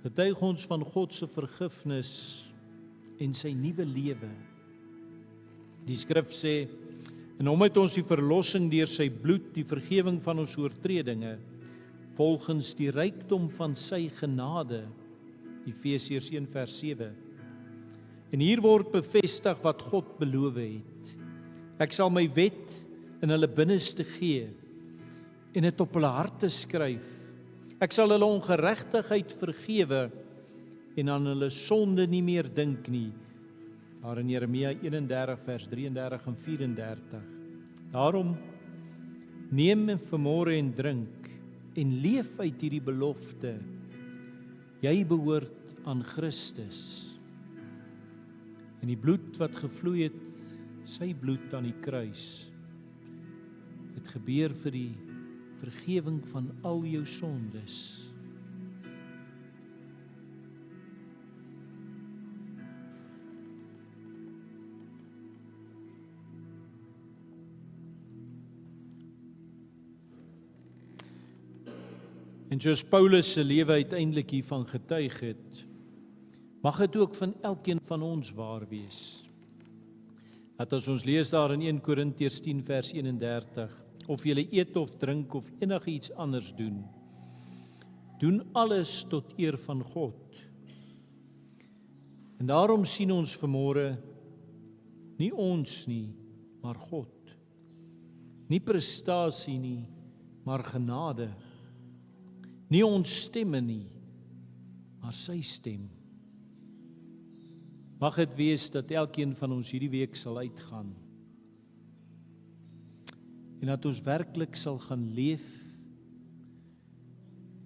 getuig ons van God se vergifnis en sy nuwe lewe. Die skrif sê, en hom het ons die verlossing deur sy bloed, die vergewing van ons oortredinge, volgens die rykdom van sy genade, Efesiërs 1 vers 7. En hier word bevestig wat God beloof het. Ek sal my wet in hulle binneste gee, en dit op hulle harte skryf. Ek sal hulle ongeregtigheid vergewe en aan hulle sonde nie meer dink nie. Daar in Jeremia 31 vers 33 en 34. Daarom neem vanmôre en drink en leef uit hierdie belofte. Jy behoort aan Christus. En die bloed wat gevloei het, sy bloed aan die kruis, het gebeur vir die vergewing van al jou sondes. En soos Paulus se lewe uiteindelik hiervan getuig het, mag dit ook van elkeen van ons waar wees. Dat as ons lees daar in 1 Korintiërs 10 vers 31, of julle eet of drink of enigiets anders doen, doen alles tot eer van God. En daarom sien ons vanmôre nie ons nie, maar God. Nie prestasie nie, maar genade. Nie ons stemme nie, maar sy stem. Mag dit wees dat elkeen van ons hierdie week sal uitgaan. En dat ons werklik sal gaan leef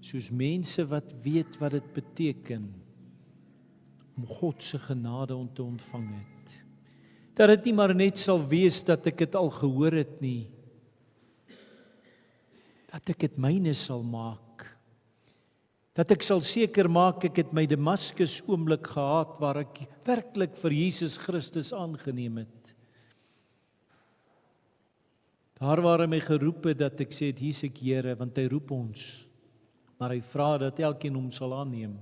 soos mense wat weet wat dit beteken om God se genade te ontvang het. Dat dit nie maar net sal wees dat ek dit al gehoor het nie. Dat ek dit myne sal maak. Dat ek sal seker maak ek het my Damaskus oomblik gehad waar ek werklik vir Jesus Christus aangeneem het. Daar waar hy my geroep het dat ek sê, hier's ek Here, want hy roep ons. Maar hy vra dat elkeen hom sal aanneem.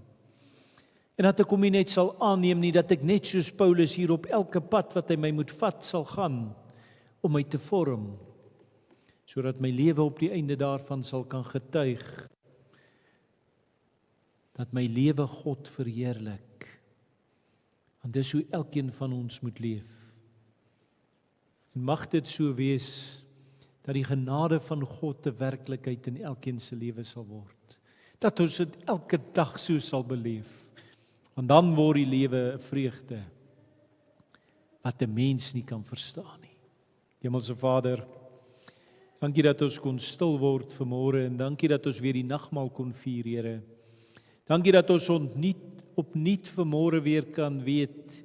En dat ek hom nie net sal aanneem nie, dat ek net soos Paulus hier op elke pad wat hy my moet vat sal gaan, om my te vorm, sodat my lewe op die einde daarvan sal kan getuig, dat my lewe God verheerlik. Want dis hoe elkeen van ons moet leef. En mag dit so wees, dat die genade van God 'n werklikheid in elkeen se lewe sal word. Dat ons dit elke dag so sal beleef. Want dan word die lewe 'n vreugde wat 'n mens nie kan verstaan nie. Hemelse Vader, dankie dat ons kon stil word vanmôre en dankie dat ons weer die nagmaal kon vier, Here. Dankie dat ons opnuut vanmôre weer kan weet.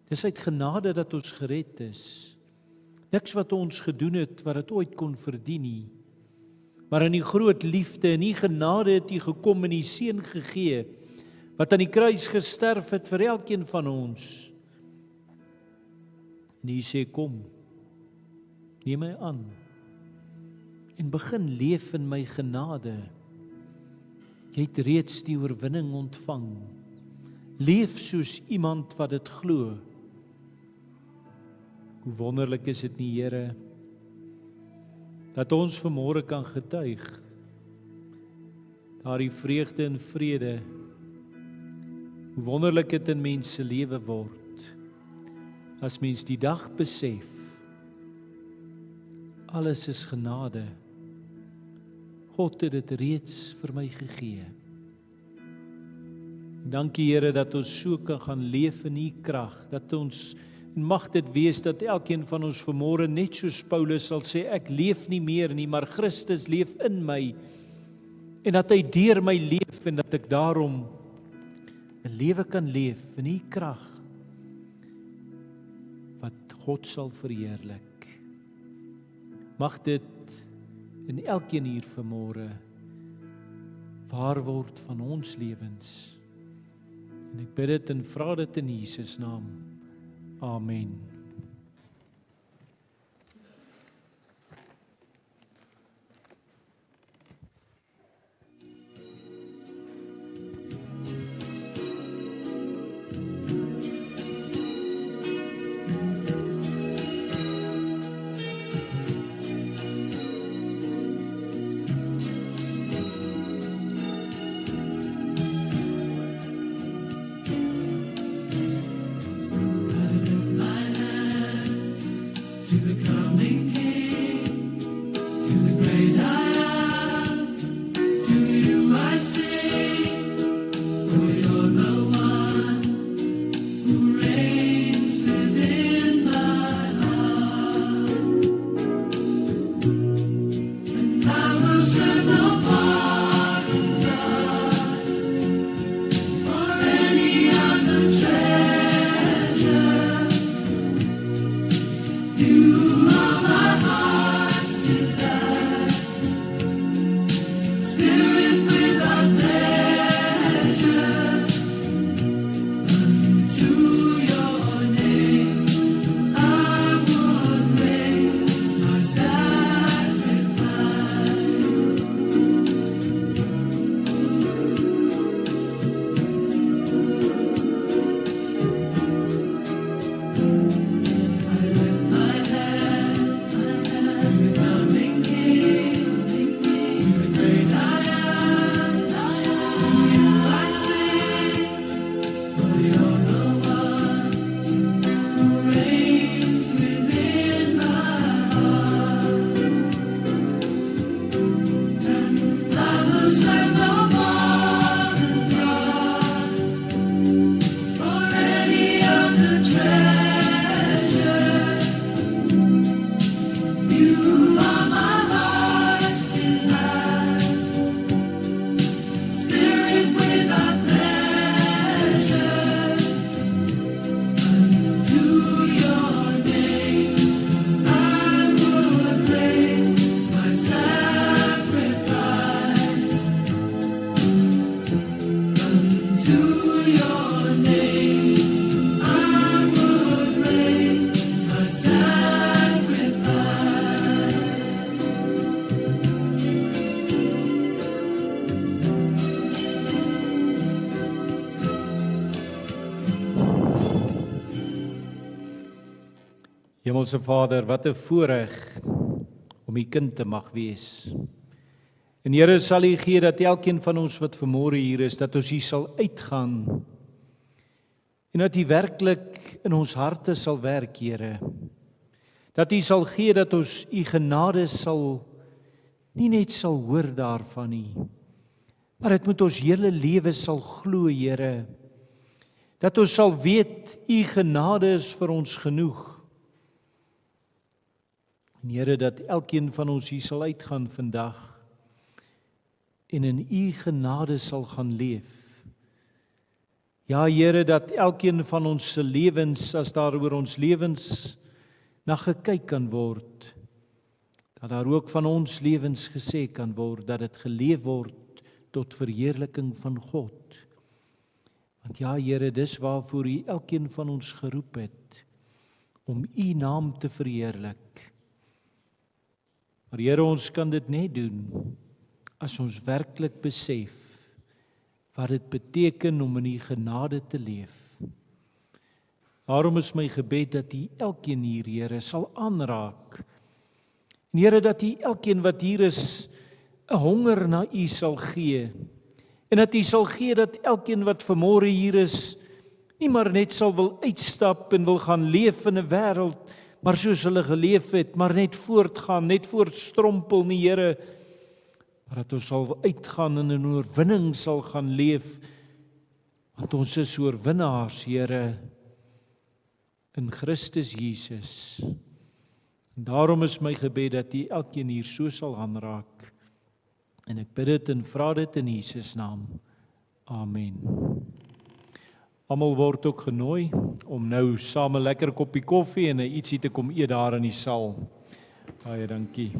Dis uit genade dat ons gered is. Niks wat ons gedoen het wat dit ooit kon verdien nie. Maar in die groot liefde en die genade het U gekom en U seun gegee, wat aan die kruis gesterf het vir elkeen van ons. En U sê, kom, neem my aan, en begin leef in my genade. Jy het reeds die oorwinning ontvang. Leef soos iemand wat dit glo. Hoe wonderlik is dit nie, Here, dat ons vanmôre kan getuig, daardie vreugde en vrede, hoe wonderlik dit in mens se lewe word, as mens die dag besef, alles is genade. God het dit reeds vir my gegee. Dankie, Here, dat ons so kan gaan leef in U krag, dat ons, en mag dit wees dat elkeen van ons vanmôre net soos Paulus sal sê, ek leef nie meer nie, maar Christus leef in my, en dat hy deur my leef, en dat ek daarom 'n lewe kan leef in U krag, wat God sal verheerlik. Mag dit in elkeen hier vanmôre waar word van ons lewens. En ek bid dit en vra dit in Jesus naam. Amen. My Hemelse Vader, wat 'n voorreg om U kind te mag wees. En Here, sal U gee dat elkeen van ons wat vanmôre hier is, dat ons hier sal uitgaan en dat U werklik in ons harte sal werk, Here. Dat U sal gee dat ons U genade sal nie net sal hoor daarvan nie, maar dit moet ons hele lewe sal glo, Here. Dat ons sal weet U genade is vir ons genoeg. En Here, dat elkeen van ons hier sal uitgaan vandag en in U genade sal gaan leef. Ja, Here, dat elkeen van ons se lewens, as daar oor ons lewens na gekyk kan word, dat daar ook van ons lewens gesê kan word, dat dit geleef word tot verheerliking van God. Want ja, Here, dis waarvoor U elkeen van ons geroep het, om U naam te verheerlik. Maar Here, ons kan dit net doen, as ons werklik besef, wat dit beteken om in U genade te leef. Daarom is my gebed dat U elkeen hier, Here, sal aanraak. En Here, dat U elkeen wat hier is, 'n honger na U sal gee. En dat U sal gee dat elkeen wat vanmôre hier is, nie maar net sal wil uitstap en wil gaan leef in 'n wêreld, maar soos hulle geleef het, maar net voortgaan, net voortstrompel nie, Here, maar dat ons sal uitgaan en in oorwinning sal gaan leef, want ons is oorwinnaars, Here, in Christus Jesus. En daarom is my gebed dat U elkeen hier so sal aanraak. En ek bid dit en vra dit in Jesus naam. Amen. Almal word ook genooi om nou saam 'n lekker koppie koffie en 'n ietsie te kom eet daar in die saal. Baie dankie.